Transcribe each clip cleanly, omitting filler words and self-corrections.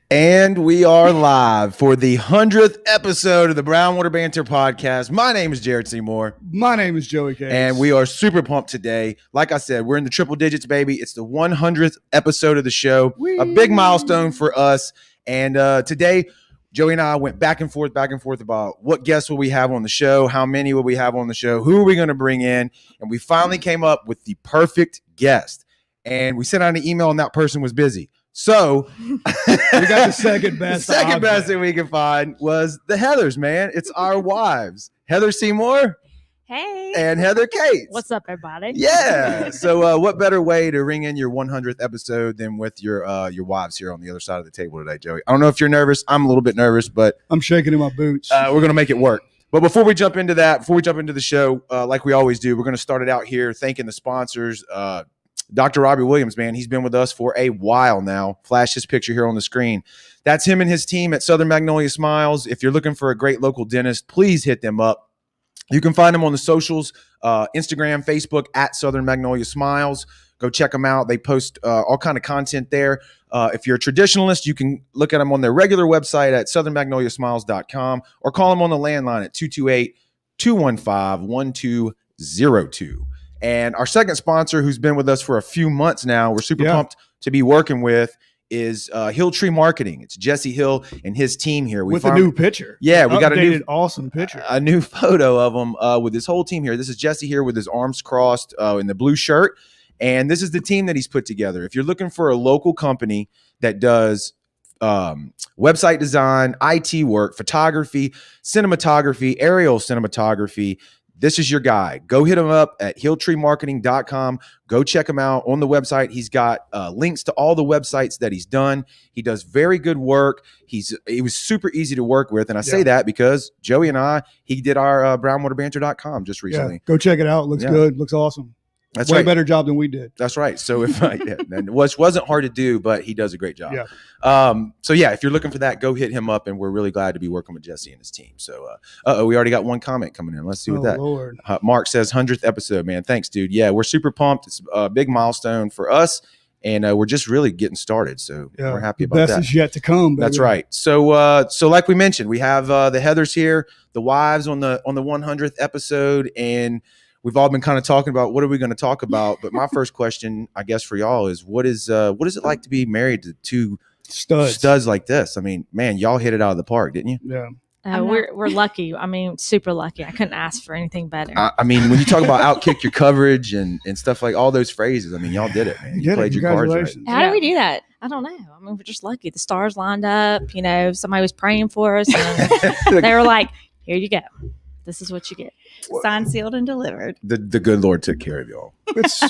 And we are live for the 100th episode of the Brown Water Banter podcast. My name is Jared Seymour. My name is Joey Cates. And we are super pumped today. Like I said, we're in the triple digits, baby. It's the 100th episode of the show. Whee! A big milestone for us. And today, Joey and I went back and forth about what guests will we have on the show, how many will we have on the show, who are we going to bring in, and we finally came up with the perfect guest. And we sent out an email, and that person was busy. So we got the second best. The second best that we could find was the Heathers, man. It's our wives, Heather Seymour. Hey. And Heather Cates. What's up, everybody? Yeah. So what better way to ring in your 100th episode than with your wives here on the other side of the table today, Joey? I don't know if you're nervous. I'm a little bit nervous, but I'm shaking in my boots. We're going to make it work. But before we jump into the show, like we always do, we're going to start it out here thanking the sponsors. Dr. Robbie Williams, man, he's been with us for a while now. Flash his picture here on the screen. That's him and his team at Southern Magnolia Smiles. If you're looking for a great local dentist, please hit them up. You can find them on the socials, Instagram, Facebook, at Southern Magnolia Smiles. Go check them out. They post all kind of content there. If you're a traditionalist, you can look at them on their regular website at southernmagnoliasmiles.com or call them on the landline at 228-215-1202. And our second sponsor, who's been with us for a few months now, we're super pumped to be working with, is Hill Tree Marketing. It's Jesse Hill and his team here. With a new picture. Yeah, we got a awesome picture. A new photo of him with his whole team here. This is Jesse here with his arms crossed in the blue shirt. And this is the team that he's put together. If you're looking for a local company that does website design, IT work, photography, cinematography, aerial cinematography, this is your guy. Go hit him up at hilltreemarketing.com. Go check him out on the website. He's got links to all the websites that he's done. He does very good work. He was super easy to work with. And I say that because Joey and he did our brownwaterbanter.com just recently. Yeah, go check it out. Looks good. Looks awesome. That's way right. better job than we did. That's right. So which wasn't hard to do, but he does a great job. Yeah. So if you're looking for that, go hit him up, and we're really glad to be working with Jesse and his team. So, we already got one comment coming in. Let's see what that. Lord. Mark says 100th episode, man. Thanks, dude. Yeah, we're super pumped. It's a big milestone for us, and we're just really getting started. So we're happy about that. The best is yet to come. Baby. That's right. So like we mentioned, we have the Heathers here, the wives on the 100th episode, and we've all been kind of talking about what are we going to talk about. But my first question, I guess, for y'all is what is it like to be married to two studs like this? I mean, man, y'all hit it out of the park, didn't you? Yeah. We're lucky. I mean, super lucky. I couldn't ask for anything better. I mean, when you talk about outkick your coverage and stuff like all those phrases, I mean, y'all did it, man. You played your cards right. How do we do that? I don't know. I mean, we're just lucky. The stars lined up. Somebody was praying for us, and they were like, "Here you go. This is what you get." Signed, sealed, and delivered. The good Lord took care of y'all. It's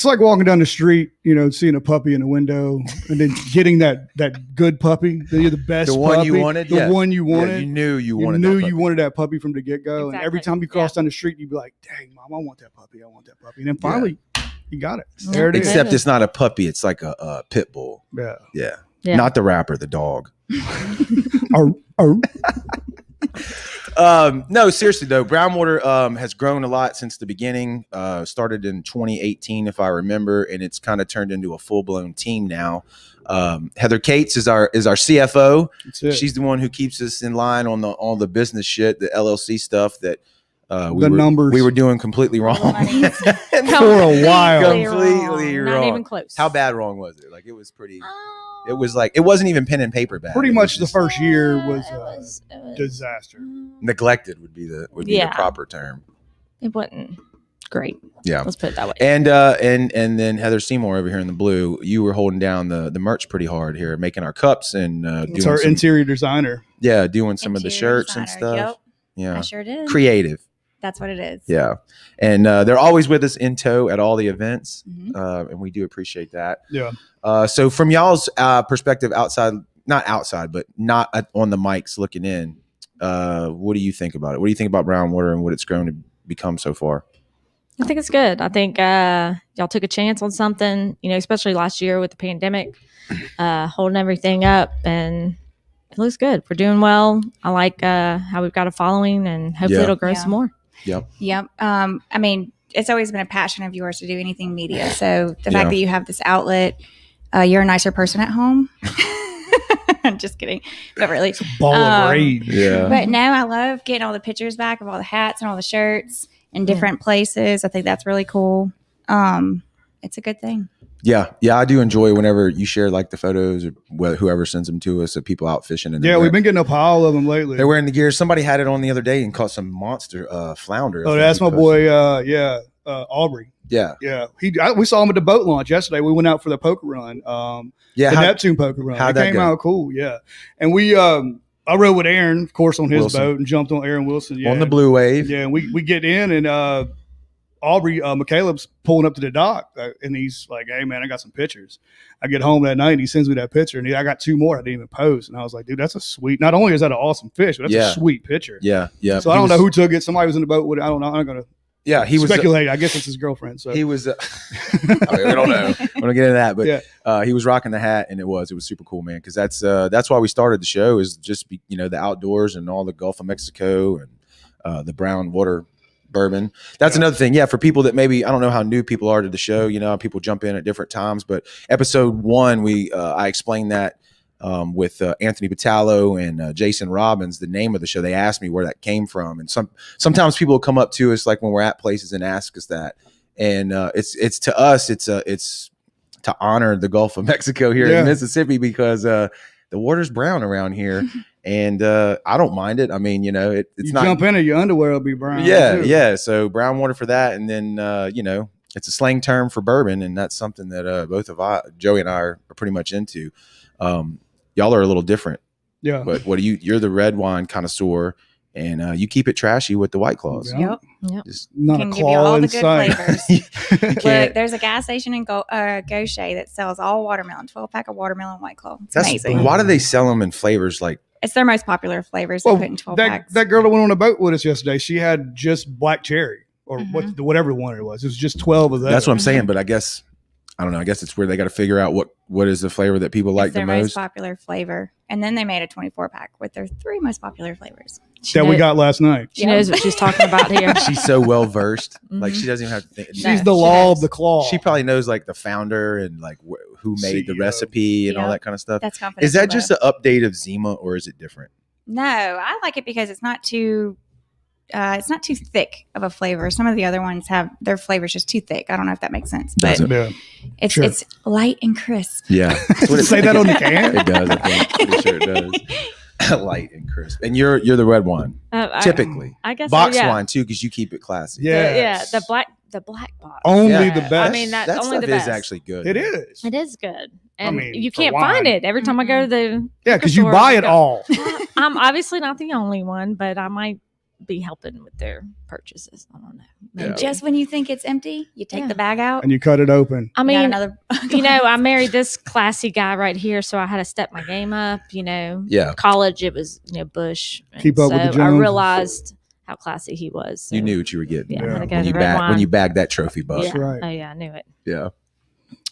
like walking down the street, seeing a puppy in the window, and then getting that good puppy. You're the best. The one puppy, you wanted. The one you wanted. Yeah, you knew you wanted. You wanted that puppy from the get go. Exactly. And every time you cross down the street, you'd be like, "Dang, Mom, I want that puppy. I want that puppy." And then finally, you got it. There it is. Except it's not a puppy. It's like a pit bull. Yeah. Not the rapper, the dog. No, seriously though, Brown Water has grown a lot since the beginning. Started in 2018, if I remember, and it's kind of turned into a full-blown team now. Heather Cates is our CFO. She's the one who keeps us in line on all the business shit, the LLC stuff that we were doing completely wrong for a while. Completely wrong. Not even close. How bad wrong was it? Like it was pretty. It was like it wasn't even pen and paper bad. Pretty much the first year was disaster. Neglected would be the proper term. It wasn't great. Yeah, let's put it that way. And then Heather Seymour over here in the blue, you were holding down the merch pretty hard here, making our cups and it's our interior designer. Yeah, doing some of the shirts and stuff. Yep. Yeah, I sure did. Creative. That's what it is. Yeah. And they're always with us in tow at all the events. And we do appreciate that. Yeah. So from y'all's perspective not outside, but not on the mics looking in, what do you think about it? What do you think about Brown Water and what it's grown to become so far? I think it's good. I think y'all took a chance on something, especially last year with the pandemic, holding everything up, and it looks good. We're doing well. I like how we've got a following, and hopefully it'll grow some more. Yep. I mean, it's always been a passion of yours to do anything media. So the fact that you have this outlet, you're a nicer person at home. Just kidding. But really. Ball of rage. Yeah. But no, I love getting all the pictures back of all the hats and all the shirts in different places. I think that's really cool. It's a good thing. Yeah, I do enjoy whenever you share like the photos or whoever sends them to us of people out fishing. And Yeah, we've been getting a pile of them lately. they're wearing the gear. Somebody had it on the other day and caught some monster flounder. Oh, that's my boy. Aubrey. Yeah, We saw him at the boat launch yesterday. We went out for the poker run. The Neptune poker run. How'd It that came go? out cool. Yeah, and we I rode with Aaron, of course, on his Wilson. boat and jumped on Aaron Wilson. Yeah, on the Blue Wave. Yeah, and we get in and Aubrey McCaleb's pulling up to the dock and he's like, "Hey man, I got some pictures." I get home that night and he sends me that picture and I got 2 more I didn't even post, and I was like, "Dude, that's a sweet. Not only is that an awesome fish, but that's a sweet picture." Yeah. So I don't know who took it. Somebody was in the boat with it. I don't know. I'm not gonna. Yeah, he was speculate. I guess it's his girlfriend. So he was. I mean, we don't know. We don't get into that, but he was rocking the hat, and it was super cool, man. Because that's why we started the show, is just the outdoors and all the Gulf of Mexico and the Brown Water Bourbon. That's another thing. Yeah, for people that maybe, I don't know how new people are to the show. People jump in at different times, but episode 1, I explained that. With Anthony Batallo and Jason Robbins, the name of the show, they asked me where that came from, and sometimes people will come up to us like when we're at places and ask us that, and it's to us, it's to honor the Gulf of Mexico here in Mississippi, because the water's brown around here, and I don't mind it. I mean, it's you not jump in it, your underwear will be brown. Yeah. So brown water for that, and then it's a slang term for bourbon, and that's something that both of Joey and I are pretty much into. Y'all are a little different. Yeah. But you're the red wine connoisseur, and you keep it trashy with the White Claws. Yeah. Yep. Just Not Can a give you claw all the inside. good flavors. you Look, can't. there's a gas station in Gaucher that sells all watermelon, 12-pack of watermelon White Claw. It's amazing. Why do they sell them in flavors like? It's their most popular flavors. They Well, put in 12 that packs. girl that went on a boat with us yesterday, she had just black cherry or Mm-hmm. whatever one it was. It was just 12 of those. That's what I'm saying. But I guess I don't know. I guess it's where they got to figure out what is the flavor that people like it's the their most. most popular flavor. And then they made a 24-pack with their 3 most popular flavors. that we got last night. She knows what she's talking about here. She's so well versed. Like she doesn't even have to think. She's No, the she law does. of the claw. She probably knows like the founder and like who made the CEO. recipe and all Yep. that kind of stuff. That's confidential. Is that just an update of Zima, or is it different? No, I like it because it's not too thick of a flavor. Some of the other ones have their flavors just too thick. I don't know if that makes sense, but Doesn't. Yeah. it's Sure. it's light and crisp. Yeah. That's what it Say that on the can? It does. I think. Pretty sure it does. Light and crisp. And you're the red one typically. I guess Box so, yeah. wine too, because you keep it classy. Yes. The black box. Only Yeah. the best. I mean, that's that only stuff the best. is actually good. It is. It is good, and mean, you for can't wine. find it every time I go to the. Yeah, because you store, buy I it go- all. I'm obviously not the only one, but I might be helping with their purchases. I don't know. Maybe. Yeah. Just when you think it's empty, you take Yeah. the bag out. And you cut it open. I You got mean, another. I married this classy guy right here, so I had to step my game up. Yeah. College, it was Bush. And Keep up with the so I Joneses. realized how classy he was. So, You knew what you were getting. Yeah, Yeah. I'm gonna go When to you the red when wine. you bagged that trophy buck. Yeah. That's right. Oh yeah, I knew it. Yeah.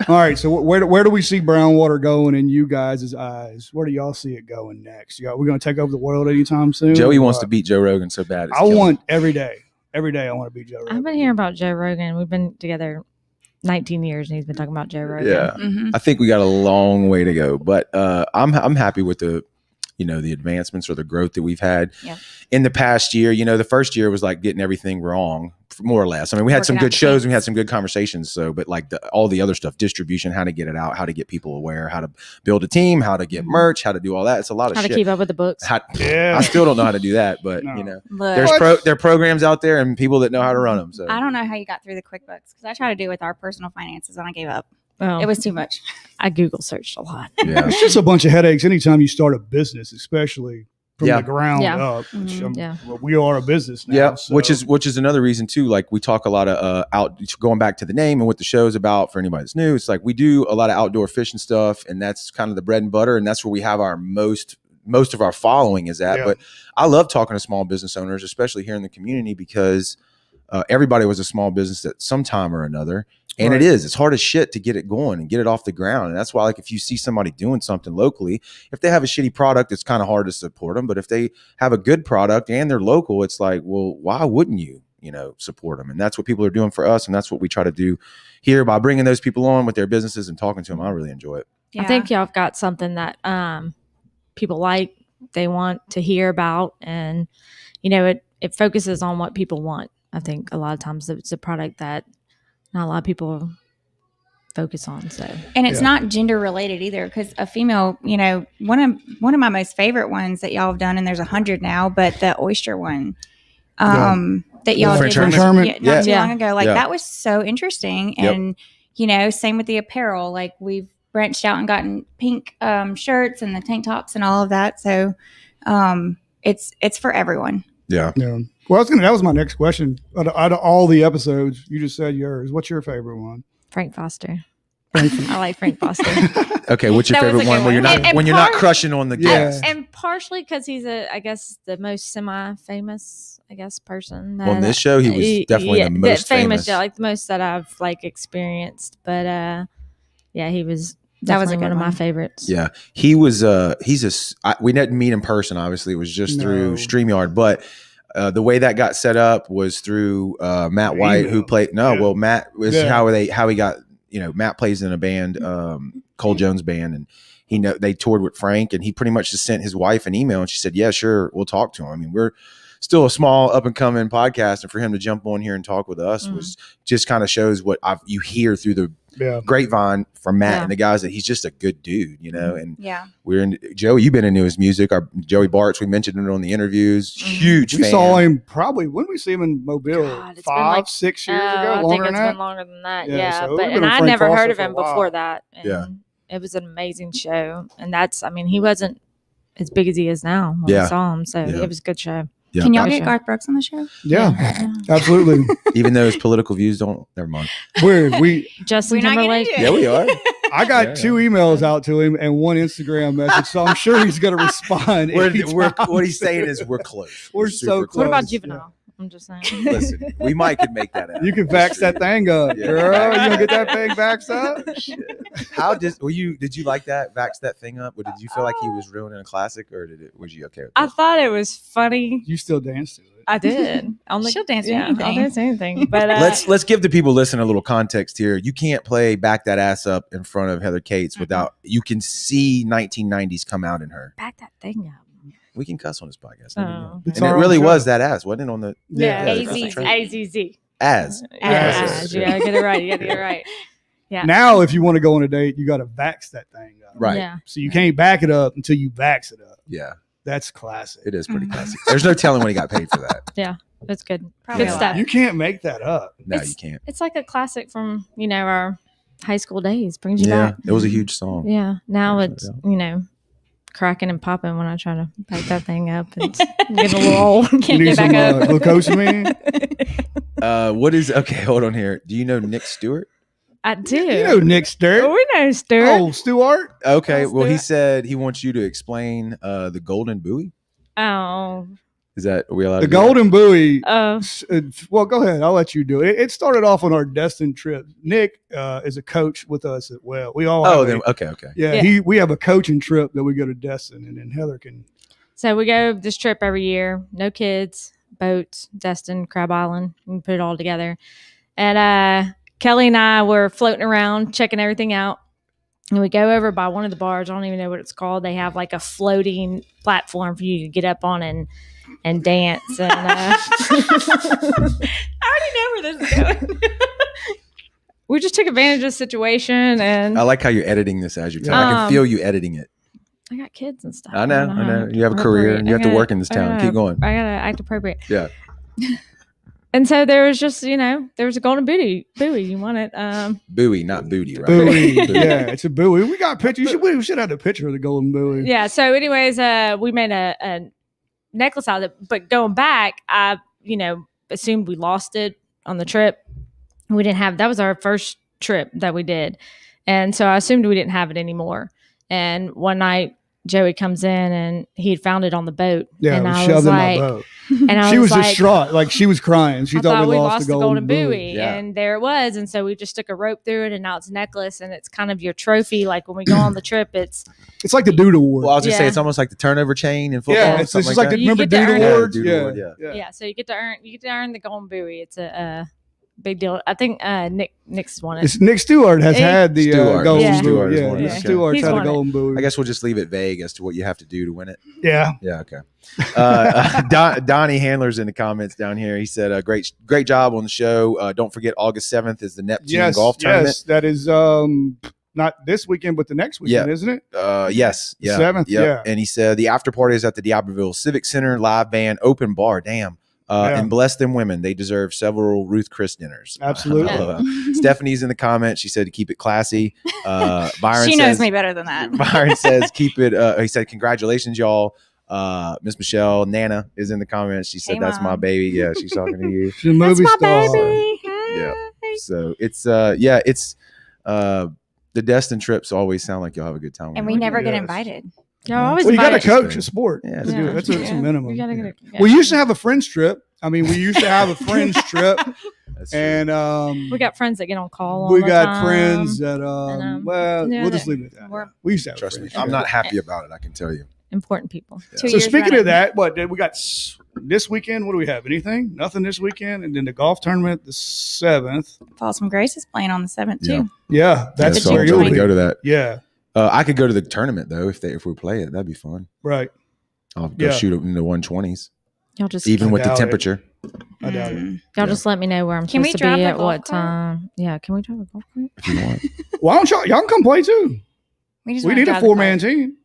All right. So where do we see Brown Water going in you guys' eyes? Where do y'all see it going next? We're going to take over the world anytime soon? Joey or wants to what? beat Joe Rogan so bad. It's I killing want him. every day. Every day I want to beat Joe Rogan. I've been hearing about Joe Rogan. We've been together 19 years, and he's been talking about Joe Rogan. Yeah. Mhm. I think we got a long way to go, but I'm happy with the advancements or the growth that we've had Yeah. in the past year. The first year was like getting everything wrong, more or less. I mean, we had Working some out good the shows and we had kinks. some good conversations. So, but like all the other stuff, distribution, how to get it out, how to get people aware, how to build a team, how to get merch, how to do all that. It's a lot of How to shit. keep up with the books. Yeah. I still don't know how to do that, but No. Look, there are programs out there and people that know how to run them. So I don't know how you got through the QuickBooks because I tried to do it with our personal finances and I gave up. Oh, It was too much. I Google searched a lot. yeah. It's just a bunch of headaches anytime you start a business, especially from Yeah. the ground Yeah. up. Which, Mhm. Yeah. we are a business now. Yeah, so- which is another reason too. Like we talk a lot of going back to the name and what the show's about for anybody that's new. It's like we do a lot of outdoor fishing stuff, and that's kind of the bread and butter, and that's where we have our most of our following is at. Yeah. But I love talking to small business owners, especially here in the community, because everybody was a small business at some time or another. And Right. it's hard as shit to get it going and get it off the ground. And that's why, like, if you see somebody doing something locally, if they have a shitty product, it's kind of hard to support them. But if they have a good product and they're local, it's like, well, why wouldn't you support them? And that's what people are doing for us. And that's what we try to do here by bringing those people on with their businesses and talking to them. I really enjoy it. I think y'all have got something that people like, they want to hear about, and it focuses on what people want. I think a lot of times it's a product that not a lot of people focus on. So, and it's not gender related either, because a female, one of my most favorite ones that y'all have done, and there's 100 now, but the oyster one that y'all French did Hermit. not too long ago, that was so interesting. Yep. And same with the apparel, like we've branched out and gotten pink shirts and the tank tops and all of that. So it's for everyone. Yeah. Well, that was my next question. Out of all the episodes, you just said yours. What's your favorite one? Frank Foster. I like Frank Foster. Okay, what's your favorite one where you're not crushing on the guest? And partially because he's I guess the most semi-famous, person. On this show, he was definitely the most famous. Yeah, like the most that I've experienced. But he was. That was one of my favorites. Yeah, he was. We didn't meet in person. Obviously, it was just through StreamYard. But the way that got set up was through Matt White, who played. Well, Matt is how he got. Matt plays in a band, Cole Jones band, and they toured with Frank, and he pretty much just sent his wife an email, and she said, "Yeah, sure, we'll talk to him." I mean, we're still a small up and coming podcast, and for him to jump on here and talk with us was just kind of shows what you hear through the grapevine from Matt and the guys, that he's just a good dude, and we're in Joey, you've been into his music. Our Joey Bartz, we mentioned it on the interviews, huge we fan. saw him probably, when we see him in Mobile, 5-6 years ago, I think it's been longer than that. So and I never heard of him before that, and it was an amazing show, and he wasn't as big as he is now when we saw him, so it was a good show. Yeah. Can y'all get Garth Brooks on the show? Yeah. Absolutely. Even though his political views don't. Never mind. Justin Timberlake. Yeah, we are. I got 2 emails out to him and 1 Instagram message, so I'm sure he's going to respond. What he's saying is we're close. We're so close. What about Juvenile? I'm just saying. Listen, we might could make that happen. You can vax that thing up, girl. You gonna get that thing vaxxed up? Shit. How did you like that? Vax that thing up? Or did you feel like he was ruining a classic, or was you okay with that? I thought it was funny. You still danced to it. I did. She'll dance to anything. I'll dance to anything. But let's give the people listening a little context here. You can't play Back That Ass Up in front of Heather Cates without you can see 1990s come out in her. Back that thing up. We can cuss on this podcast. Oh. And it really was that ass, wasn't it? On the AZZ. As. Yeah, get it right. You got to get it right. Yeah. Now, if you want to go on a date, you got to vax that thing up. Right. Yeah. So you can't back it up until you vax it up. Yeah. That's classic. It is pretty classic. There's no telling when he got paid for that. Yeah. That's good. Probably Good stuff. You can't make that up. No, you can't. It's like a classic from, our high school days. Brings you back. It was a huge song. Yeah. Now it's, cracking and popping when I try to pack that thing up. It's getting a little old. Can't You need get back some up. glucosamine? Hold on here. Do you know Nick Stewart? I do. You know Nick Stewart. We know Stewart. Oh, Stewart? Okay. Well, he said he wants you to explain the golden buoy. Oh. Are we allowed The to do golden buoy. Oh. Well, go ahead. I'll let you do it. It started off on our Destin trip. Nick is a coach with us at Well. We all. Okay. Yeah. We have a coaching trip that we go to Destin, and then Heather can. So we go this trip every year. No kids, boats, Destin, Crab Island. We put it all together. And Kelly and I were floating around, checking everything out. And we go over by one of the bars. I don't even know what it's called. They have like a floating platform for you to get up on and dance. And I already know where this is going. We just took advantage of the situation. And I like how you're editing this as you're telling. I can feel you editing it. I got kids and stuff. I know. You have a career and you have to work in this town. Keep going. I gotta act appropriate. Yeah. And so there was just, there was a golden buoy. You want it? Buoy, not booty, right? Buoy. Yeah, it's a buoy. We got pictures. We should have the picture of the golden buoy. Yeah. So, anyways, we made a necklace out of it. But going back, I, assumed we lost it on the trip. We didn't have. That was our first trip that we did, and so I assumed we didn't have it anymore. And one night, Joey comes in and he had found it on the boat. Yeah, and it was I shoved was in like, my boat. And I she was like, distraught. Like she was crying. She thought we lost the golden buoy. Yeah. And there it was. And so we just took a rope through it, and now it's a necklace, and it's kind of your trophy. Like when we go on the trip, it's like the Dude Award. Well, I was gonna say it's almost like the turnover chain in football. Yeah, it's like that. remember You get to Dude earn Awards? Dude Award, yeah. yeah. So you get to earn the golden buoy. It's a big deal. I think Nick's won it. It's Nick Stewart has had the Stewart. golden Yeah. boot. Stewart is Yeah, one. Nick Okay. Stewart's He's had a won it. golden boot. I guess we'll just leave it vague as to what you have to do to win it. Yeah. Yeah, okay. Donnie Handler's in the comments down here. He said, great job on the show. Don't forget August 7th is the Neptune golf tournament. Yes, that is not this weekend, but the next weekend, isn't it? Yes. The Yeah. 7th, yeah. And he said the after party is at the D'Iberville Civic Center, live band, open bar. Damn. Yeah. And bless them women. They deserve several Ruth Chris dinners. Absolutely. Stephanie's in the comments. She said to keep it classy. Byron She says, knows me better than that. Byron says keep it. He said congratulations, y'all. Miss Michelle Nana is in the comments. She said Hey, that's my Mom. baby. Yeah, she's talking to you. She's a movie That's my star. baby. Yeah. Hey. So it's the Destin trips always sound like y'all have a good time. And we never get Yes. invited. Y'all always Well, you got to invite- coach a sport. Yeah, to do it. That's a minimum. You gotta get it. We used to have a friends trip. I mean, we used to have a friends trip, That's true. and We got friends that get on call. All we the got time. friends that yeah, we'll just leave it at we're- that. We used to have a Trust me, friends I'm trip. not happy about it. I can tell you. Important people. 2 So years speaking running. of that, what we got this weekend? What do we have? Anything? Nothing this weekend, and then the golf tournament the 7th. Falls from Grace is playing on the 7th Yeah. too. Yeah, that's so where I'm you'll trying to be. go to that. Yeah, I could go to the tournament though if we play it. That'd be fun. right. I'll go Yeah. shoot it in the 120s, Y'all just even with the doubt it. temperature. I doubt it. Mm. y'all Yeah. just let me know where I'm Can we supposed to drive be the at golf what cart? time. Yeah, can we drive a golf cart? If you want. Why don't y'all can come play too? We just We wanna need a drive the 4-man cart. team.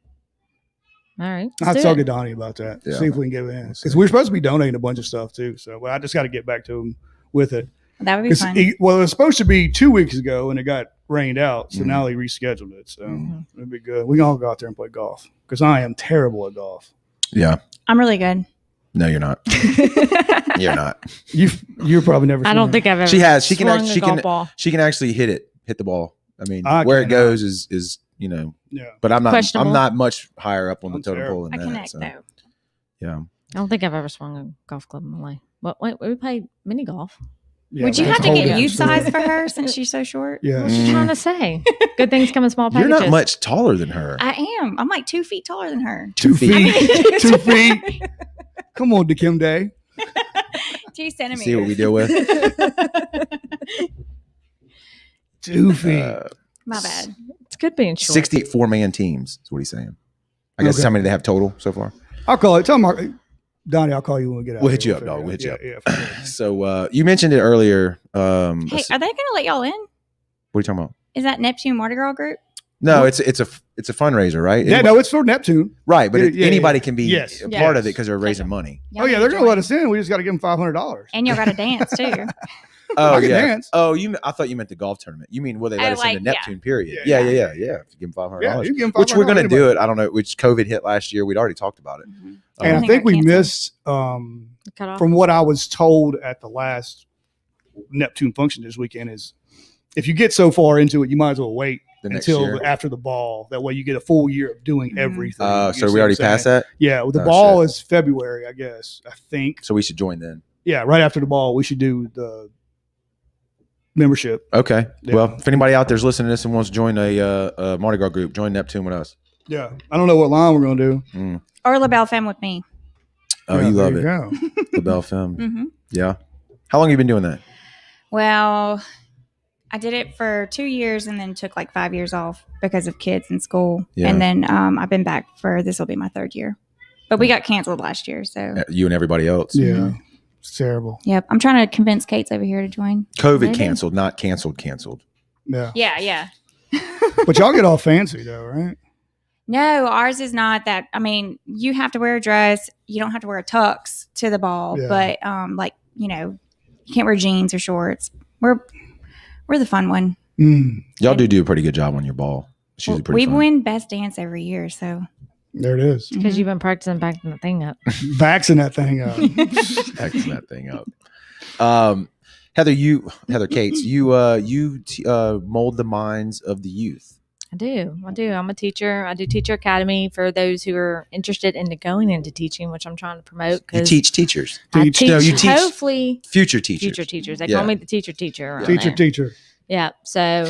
All right. I have let's to do talk it. to Donnie about that. Yeah. See if we can get it in We'll see. because we're supposed to be donating a bunch of stuff too. So I just got to get back to him with it. That would be 'Cause fun. it was supposed to be 2 weeks ago and it got rained out. So Mhm. now he rescheduled it. So Mhm. it'd be good. We can all go out there and play golf because I am terrible at golf. Yeah. I'm really good. No, you're not. You're not. You're probably never. I seen don't it. think I've ever. She has. She can. swung Act- a she golf can. ball. She can actually hit the ball. I mean, I where it cannot. goes is Yeah. But I'm not. Questionable. I'm not much higher up on the I'm totem pole terrible. than I that. connect So, though. yeah. I don't think I've ever swung a golf club in my life. Wait, we played mini golf. Yeah, Would you that's have a to whole get different youth story. size for her since she's so short? Yeah. What you trying to say? Good things come in small You're packages. not much taller than her. I am. I'm like 2 feet taller than her. 2 feet. I mean- 2 feet. Come on, Kim Day. 2 centimeters. See what we deal with. 2 feet. My bad. It's good being short. 64-man teams is what he's saying. I guess Okay. how many they have total so far. I'll call it. Tell Mark. Donnie, I'll call you when we get out. We'll here. hit you up, figure dog. it We'll out. hit you up. Yeah, for sure. So you mentioned it earlier. Hey, are they going to let y'all in? What are you talking about? Is that Neptune Mardi Gras group? No, it's a fundraiser, right? Yeah, no, it's for Neptune. Right, but Yeah, anybody yeah. can be Yes. a Yeah. part of it because they're raising money. Y'all Oh yeah, need they're to going to let join. us in. We just got to give them $500. And y'all got to dance too. Oh I can yeah. dance. Oh, I thought you meant the golf tournament. You mean will they let Oh, us like, in the yeah. Neptune period? Yeah, Yeah. If you give them $500, Yeah, you give them which we're $500 gonna do it. I don't know. Which COVID hit last year. We'd already talked about it. Mhm. And I Everything think got we canceled. missed Cut off. from what I was told at the last Neptune function this weekend is if you get so far into it, you might as well wait The next until year. after the ball. That way you get a full year of doing Mhm. everything. So You see we what already I'm saying? passed that. Yeah, well, the Oh, ball shit. is February, I guess. I think. So we should join then. Yeah, right after the ball, we should do the membership. Okay. Yeah. Well, if anybody out there's listening to this and wants to join a Mardi Gras group, join Neptune with us. Yeah, I don't know what line we're going to do. Or La Belle Femme with me. Oh, Yeah, you there love it. go. The Bell Film. hmm Yeah. How long have you been doing that? Well, I did it for 2 years and then took like 5 years off because of kids and school. Yeah. And then I've been back for this will be my 3rd year. But we got canceled last year. So, You and everybody else. Yeah, it's terrible. yep. I'm trying to convince Kate's over here to join. COVID Maybe. canceled, not canceled. Yeah, Yeah. but y'all get all fancy though, right? No, ours is not that. I mean, you have to wear a dress. You don't have to wear a tux to the ball. Yeah. But, you can't wear jeans or shorts. We're the fun one. Mm, Y'all do a pretty good job on your ball. It's usually pretty We fun. win best dance every year. So, there it is. Because you've been practicing backing the thing up. Vaxing that thing up. Acting that thing up. Heather Cates, you mold the minds of the youth. I do. I'm a teacher. I do Teacher Academy for those who are interested in going into teaching, which I'm trying to promote. You 'cause teach teachers, I Teach. teach, No, you teach hopefully future teachers. future teachers. They Yeah. call me the teacher. around Teacher, there. teacher. Yeah. So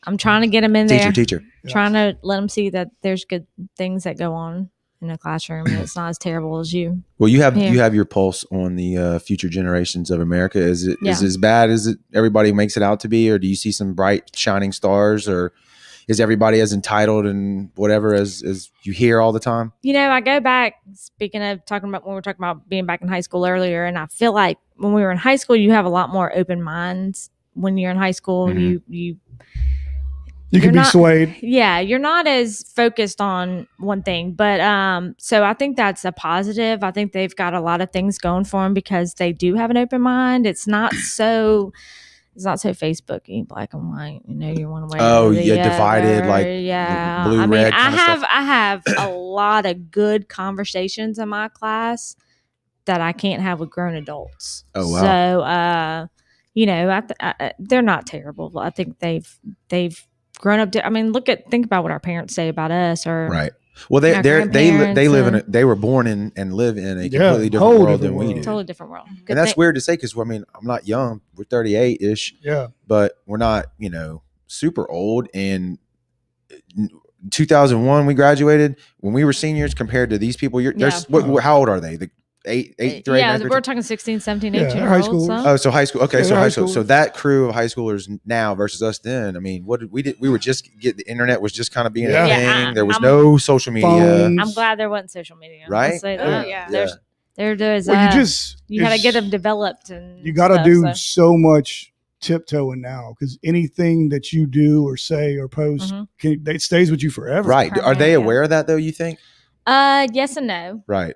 I'm trying to get them in there. Teacher. Yeah. Trying to let them see that there's good things that go on in a classroom, and it's not as terrible as you. Well, you have Yeah. you have your pulse on the future generations of America. Is it Yeah. as bad as it everybody makes it out to be, or do you see some bright shining stars, or is everybody as entitled and whatever as you hear all the time? You know, I go back, speaking of talking about when we were talking about being back in high school earlier, and I feel like when we were in high school, you have a lot more open minds. When you're in high school, Mhm. You you're can be not- swayed. Yeah, you're not as focused on one thing, but so I think that's a positive. I think they've got a lot of things going for them because they do have an open mind. It's not so Facebooky, black and white. You know, you're one way. Oh, or the yeah, divided, other. like Yeah. blue, I mean, red kind of stuff. I have a lot of good conversations in my class that I can't have with grown adults. Oh, wow. So, you know, they're not terrible. I think they've grown up. I mean, think about what our parents say about us, or Right. Well, our grandparents, they were born in and live in a Yeah, completely different whole world different than we world. do. totally different world. And that's weird to say because I mean I'm not young. We're 38 ish, Yeah. but we're not super old. And 2001 we graduated when we were seniors compared to these people. How old are they? The eighth grade? Yeah, ninth grade? we're talking 16, 17, Yeah, 18 high year school. olds. Oh, so high school. Okay, Yeah, so high high school. school. So that crew of high schoolers now versus us then. I mean, what did we did? We were just the internet was just kind of being Yeah. a Yeah, thing. There was I'm- no social media, Phones. I'm glad there wasn't social media. right? I'll say Oh, that. yeah. There's Well, you got to it's- get them developed, and You got to stuff, do so. so much tiptoeing now because anything that you do or say or post, Mhm. it stays with you forever. Right? Are they Primarily, aware of that though? You think? Yes and no. Right?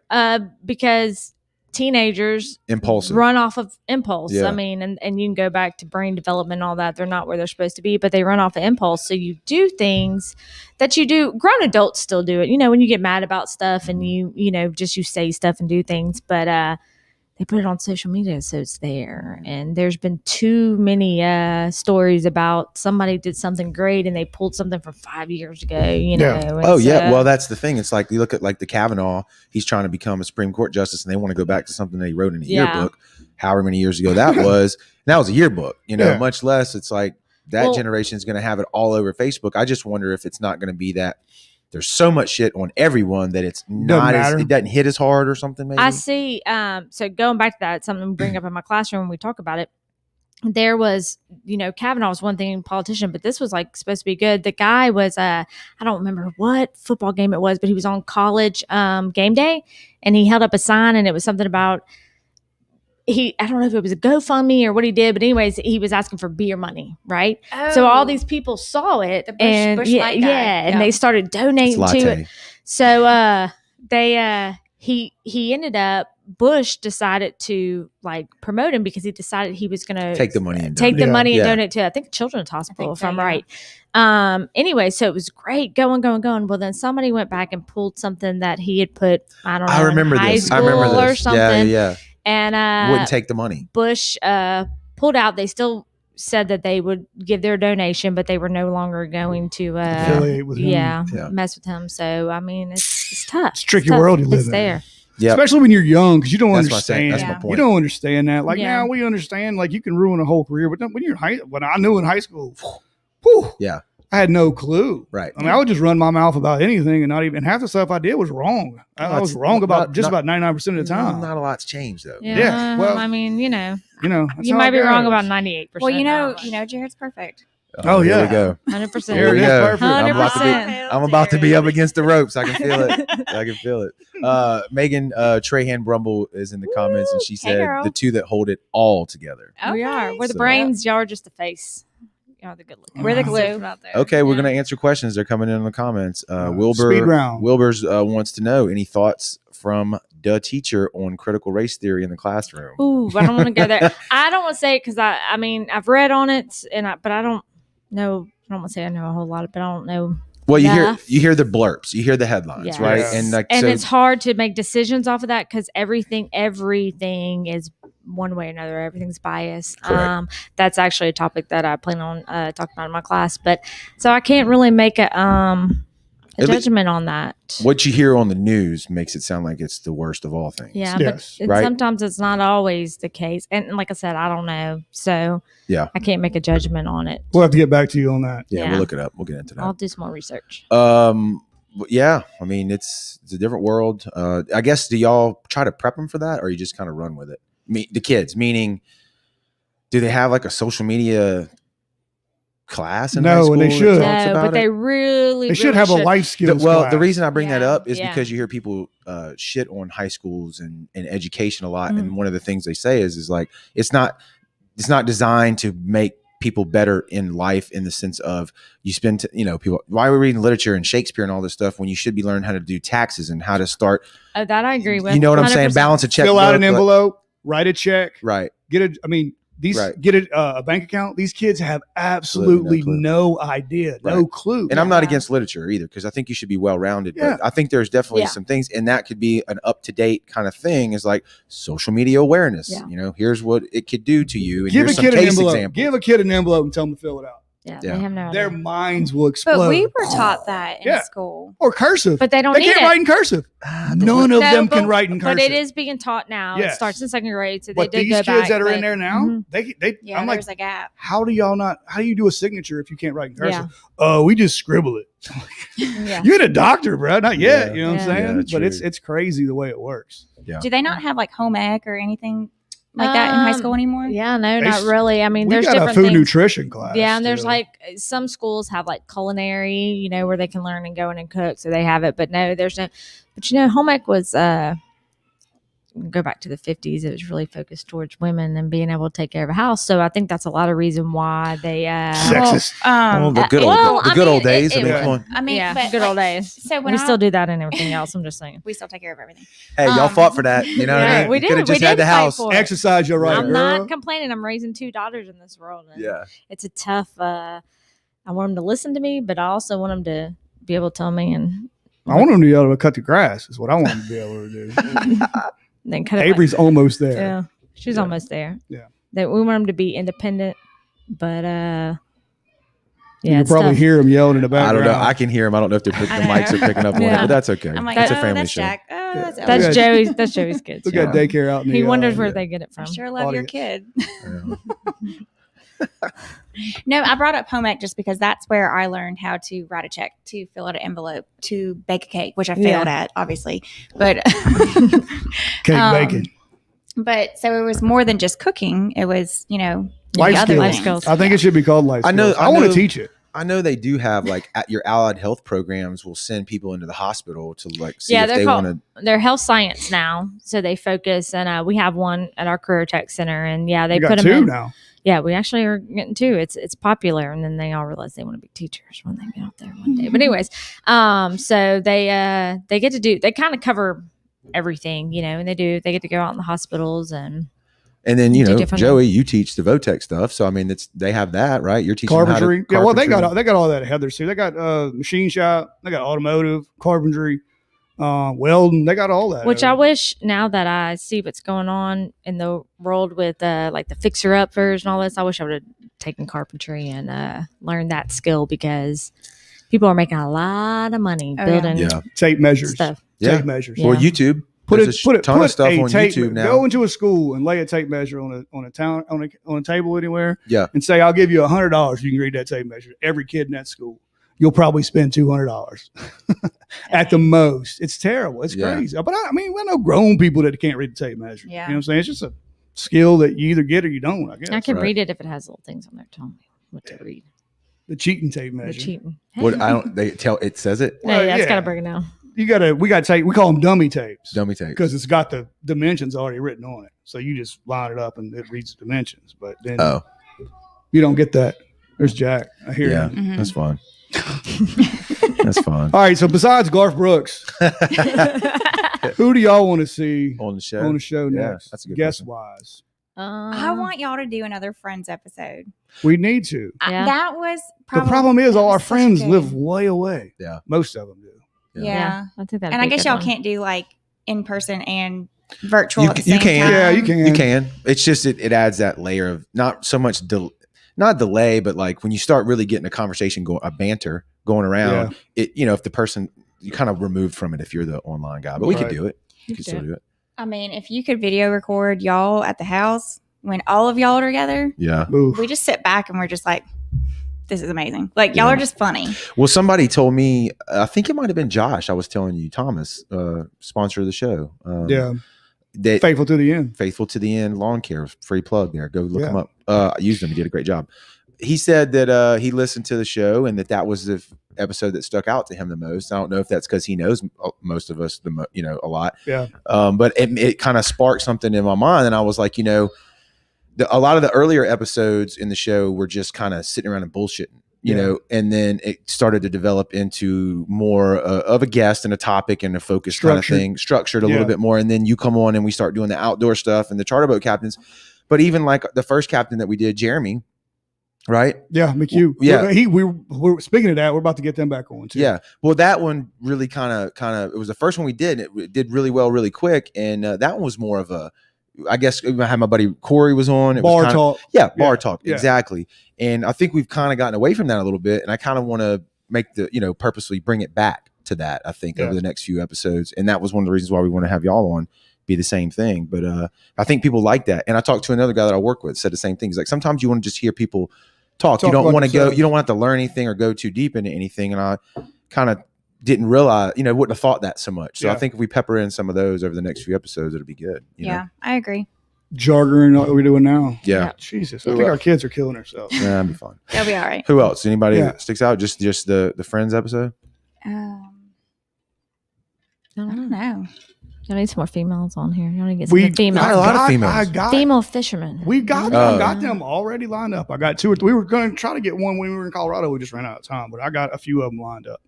Because teenagers Impulsive. run off of impulse. Yeah. I mean, and you can go back to brain development and all that. They're not where they're supposed to be, but they run off of impulse. So you do things that you do. Grown adults still do it. You know, when you get mad about stuff and you say stuff and do things, but they put it on social media, so it's there. And there's been too many stories about somebody did something great and they pulled something from 5 years ago. You know. Yeah. Oh yeah, So- well that's the thing. It's like you look at like the Kavanaugh. He's trying to become a Supreme Court justice, and they want to go back to something that he wrote in a Yeah. yearbook, however many years ago that was. And that was a yearbook, Yeah. Much less. It's like that Well- generation is going to have it all over Facebook. I just wonder if it's not going to be that. There's so much shit on everyone that it's not matter. it doesn't hit as hard or something. Maybe I see. So going back to that, it's something we bring up in my classroom when we talk about it. There was, Kavanaugh was one thing, politician, but this was like supposed to be good. The guy was, I don't remember what football game it was, but he was on college game day, and he held up a sign, and it was something about I don't know if it was a GoFundMe or what he did, but anyways, he was asking for beer money, right? So all these people saw it, The and Bush yeah, Light guy. and Yeah. they started it's donating to latte. it. So he ended up, Bush decided to like promote him because he decided he was going to Take the money and take the Yeah. money and Yeah. donate to, I think, Children's Hospital, if so, I'm yeah. right. Anyway, so it was great going. Well, then somebody went back and pulled something that he had put, I don't know, I remember in high this. school I remember or this. something. Yeah. And Wouldn't take the money. Bush pulled out. They still said that they would give their donation, but they were no longer going to Affiliate with him. Yeah. mess with him. So I mean, it's tough. It's a tricky tough. world you live It's in. there. Yeah. Especially when you're young because you don't That's what I'm saying. understand. That's my Yeah. point. You don't understand that. Like Yeah. now we understand. Like you can ruin a whole career, but when you're when I knew in high school, whew, Yeah. I had no clue. Right. I mean, I would just run my mouth about anything and not even half the stuff I did was wrong. I was wrong about about 99% of the time. Not a lot's changed though. Yeah. well, I mean, You know, that's you how might it be wrong goes. about 98%. Well, Jared's perfect. Oh, here yeah. we go. 100%. Here we It is go. perfect. I'm about to be up against the ropes. I can feel it. I can feel it. Megan Trahan Brumble is in the comments, and she Hey, said girl. the two that hold it all together. We are. We're the So- brains. Y'all are just the face. Y'all are the good looking. We're the ones. glue. Okay, we're Yeah. gonna answer questions. They're coming in the comments. Speed Wilbur round. Wilbur's wants to know any thoughts from the teacher on critical race theory in the classroom. Ooh, I don't want to go there. I don't want to say it because I mean, I've read on it, but I don't know. I don't want to say I know a whole lot, but I don't know. Well, you enough. hear the blurps, you hear the headlines, Yes. right? Yeah. And like And so, it's hard to make decisions off of that because everything is one way or another. Everything's biased. Correct. That's actually a topic that I plan on talking about in my class. But so I can't really make a At least- judgment on that. what you hear on the news makes it sound like it's the worst of all things. Yeah, Yes. but Right. sometimes it's not always the case. And like I said, I don't know. So Yeah. I can't make a judgment on it. We'll have to get back to you on that. Yeah, Yeah. we'll look it up. We'll get into I'll that. do some more research. Yeah, I mean, it's a different world. I guess, do y'all try to prep them for that, or you just kind of run with it? The kids, meaning, do they have like a social media class in high No, school? and they should. No, but they really, They should have a life skills. Well, class. the reason I bring that Yeah, up is yeah. because you hear people shit on high schools and education a lot, and one of the things they say is like it's not designed to make people better in life, in the sense of you spend people, why are we reading literature and Shakespeare and all this stuff when you should be learning how to do taxes and how to start. That I agree with. You know what I'm saying? 100%. Balance a check. fill out an envelope, write a check, Right. get it. I mean, get a bank account. These kids have absolutely no idea, no clue. And I'm not against literature either, because I think you should be well-rounded. Yeah. But I think there's definitely some things, and that could be an up-to-date kind of thing, is like social media awareness. Yeah. Here's what it could do to you. And Give a here's some kid an case envelope. examples. Give a kid an envelope and tell them to fill it out. Yeah, Yeah. they have no Their idea. minds will explode. But we were taught that in Yeah. school. Or cursive. But they don't They need can't it. write in cursive. None of them can write in cursive. But it is being taught now. Yes. It starts in second grade, so But they did these go kids back. that are in but- there now, Mhm. they Yeah, I'm like, there's a gap. how do you do a signature if you can't write in cursive? Oh, we just scribble it. Yeah. You're the doctor, bro. Not yet. Yeah. You know what I'm Yeah. saying? Yeah, But true. it's crazy the way it works. Yeah. Do they not have like home ec or anything like that in high school anymore? Yeah, no, They not really. I mean, We there's got a different food things. nutrition class. Yeah, and there's still. like some schools have like culinary, where they can learn and go in and cook, so they have it. But no, there's no. But home ec was go back to the 50s. It was really focused towards women and being able to take care of a house. So I think that's a lot of reason why they. Sexist. The good old I good mean, old days. it I mean, was- come on. I mean, yeah, but good old like, days. So when We I still do that and everything else. I'm just saying. we still take care of everything. Hey, y'all Um, fought for that. You know what I Yeah, mean? we You did. could have We just had did the fight house. for it. Exercise your right, I'm girl. not complaining. I'm raising 2 daughters in this world. And Yeah. it's a tough. I want them to listen to me, but I also want them to be able to tell me and I want them to be able to cut the grass. Is what I want them to be able to do. then cut it. Avery's almost there. Yeah, she's Yeah. almost there. Yeah. That we want them to be independent, but You yeah, can it's probably tough. hear him yelling in the I background. don't know. I can hear them. I don't know if the I mics know. are picking up on it, Yeah. but that's okay. I'm like, It's a oh, family that's show. Jack. Oh, that's That's Yeah. Joey's. That's Joey's kids. We got yeah. daycare out in the He wonders where yeah. they get it I from. sure love your Audience. kid. Yeah. No, I brought up home ec just because that's where I learned how to write a check, to fill out an envelope, to bake a cake, which I failed at, obviously. But Cake bacon. But so it was more than just cooking. It was, Life the other skills. Life things. skills. I think it should be called life I know- skills. I I want know- to teach it. I know they do have like at your allied health programs will send people into the hospital to like see Yeah, if they're they called- want to. They're health science now, so they focus. And we have one at our career tech center, and yeah, they You put got them 2 in. now. Yeah, we actually are getting 2. It's popular, and then they all realize they want to be teachers when they get out there one day. But anyways, so they get to do. They kind of cover everything, and they get to go out in the hospitals and. And then Do different Joey, you teach the Votech stuff, so I mean, they have that, right? You're teaching them how to- Carpentry. Yeah, well, they carpentry. got all that at Heather's too. They got machine shop. They got automotive, carpentry, welding. They got all that. Which I wish, now that I see what's going on in the world with like the fixer-uppers and all this, I wish I would have taken carpentry and learned that skill, because people are making a lot of money Oh, building Yeah. tape measures. stuff. Yeah. Tape measures. Yeah. Or YouTube. Put There's a ton of stuff a on tape, YouTube now. Go into a school and lay a tape measure on a table anywhere. Yeah. And say, I'll give you $100. You can read that tape measure. Every kid in that school, you'll probably spend $200 at the most. It's terrible. It's Yeah. crazy. But I know grown people that can't read the tape measure. Yeah. You know what I'm saying? It's just a skill that you either get or you don't. I guess. I can right. read it if it has little things on there telling me what to read. The cheating tape The measure. cheating. What I don't. They tell it says it. No, yeah, it's yeah. got to break it down. We got tape. We call them dummy tapes. Dummy tape. Because it's got the dimensions already written on it. So you just line it up and it reads the dimensions. But then Oh, you don't get that. There's Jack. I hear yeah, you. Mhm. that's fun. That's fun. All right. So besides Garth Brooks, who do y'all want to see On the show. on the show Yeah, next? that's a good Guest question. wise. I want y'all to do another Friends episode. We need to. Yeah. That was probably, The problem is that all was our such a friends good- live way away. Yeah. Most of them do. Yeah. I think that. And I guess y'all can't do like in person and virtual You at the c- you same can. time. Yeah, you can. You can. It's just it adds that layer of not so much not delay, but like when you start really getting a conversation going, a banter going around. It if the person you kind of removed from it if you're the online guy, but we could Right. do it. You You could still do it. I mean, if you could video record y'all at the house when all of y'all are together, Yeah. Oof. we just sit back and we're just like, this is amazing. Like y'all are just funny. Well, somebody told me, I think it might have been Josh. I was telling you, Thomas, sponsor of the show. That Faithful to the end. Faithful to the End Lawn Care, free plug there. Go look him up. I used him. He did a great job. He said that he listened to the show and that was the episode that stuck out to him the most. I don't know if that's because he knows most of us, a lot. Yeah. But it kind of sparked something in my mind, and I was like, a lot of the earlier episodes in the show were just kind of sitting around and bullshitting. And then it started to develop into more of a guest and a topic and a focus kind of thing, structured a little bit more. And then you come on and we start doing the outdoor stuff and the charter boat captains. But even like the first captain that we did, Jeremy, right? Yeah, McHugh. Yeah, we're speaking of that. We're about to get them back on too. Yeah, well, that one really kind of it was the first one we did. It did really well, really quick, and that one was more of a. I guess I had my buddy Corey was on. It bar was talk. Bar talk. Yeah. Exactly. And I think we've kind of gotten away from that a little bit. And I kind of want to make purposely bring it back to that, I think, over the next few episodes. And that was one of the reasons why we want to have y'all on, be the same thing. But I think people like that. And I talked to another guy that I work with, said the same thing. He's like, sometimes you want to just hear people talk. You don't want to go, you don't want to learn anything or go too deep into anything. And I kind of didn't realize, wouldn't have thought that so much. So I think if we pepper in some of those over the next few episodes, it'll be good. You know? I agree. Jargon, what we're doing now. Yeah. Jesus. I think our kids are killing ourselves. Yeah, that'll be fun. They'll be all right. Who else? Anybody that sticks out? Just the Friends episode? I don't know. Y'all need some more females on here. Y'all need to get some good females. Got a lot of females. Female fishermen. We got them already lined up. I got 2 or 3. We were going to try to get one when we were in Colorado. We just ran out of time, but I got a few of them lined up.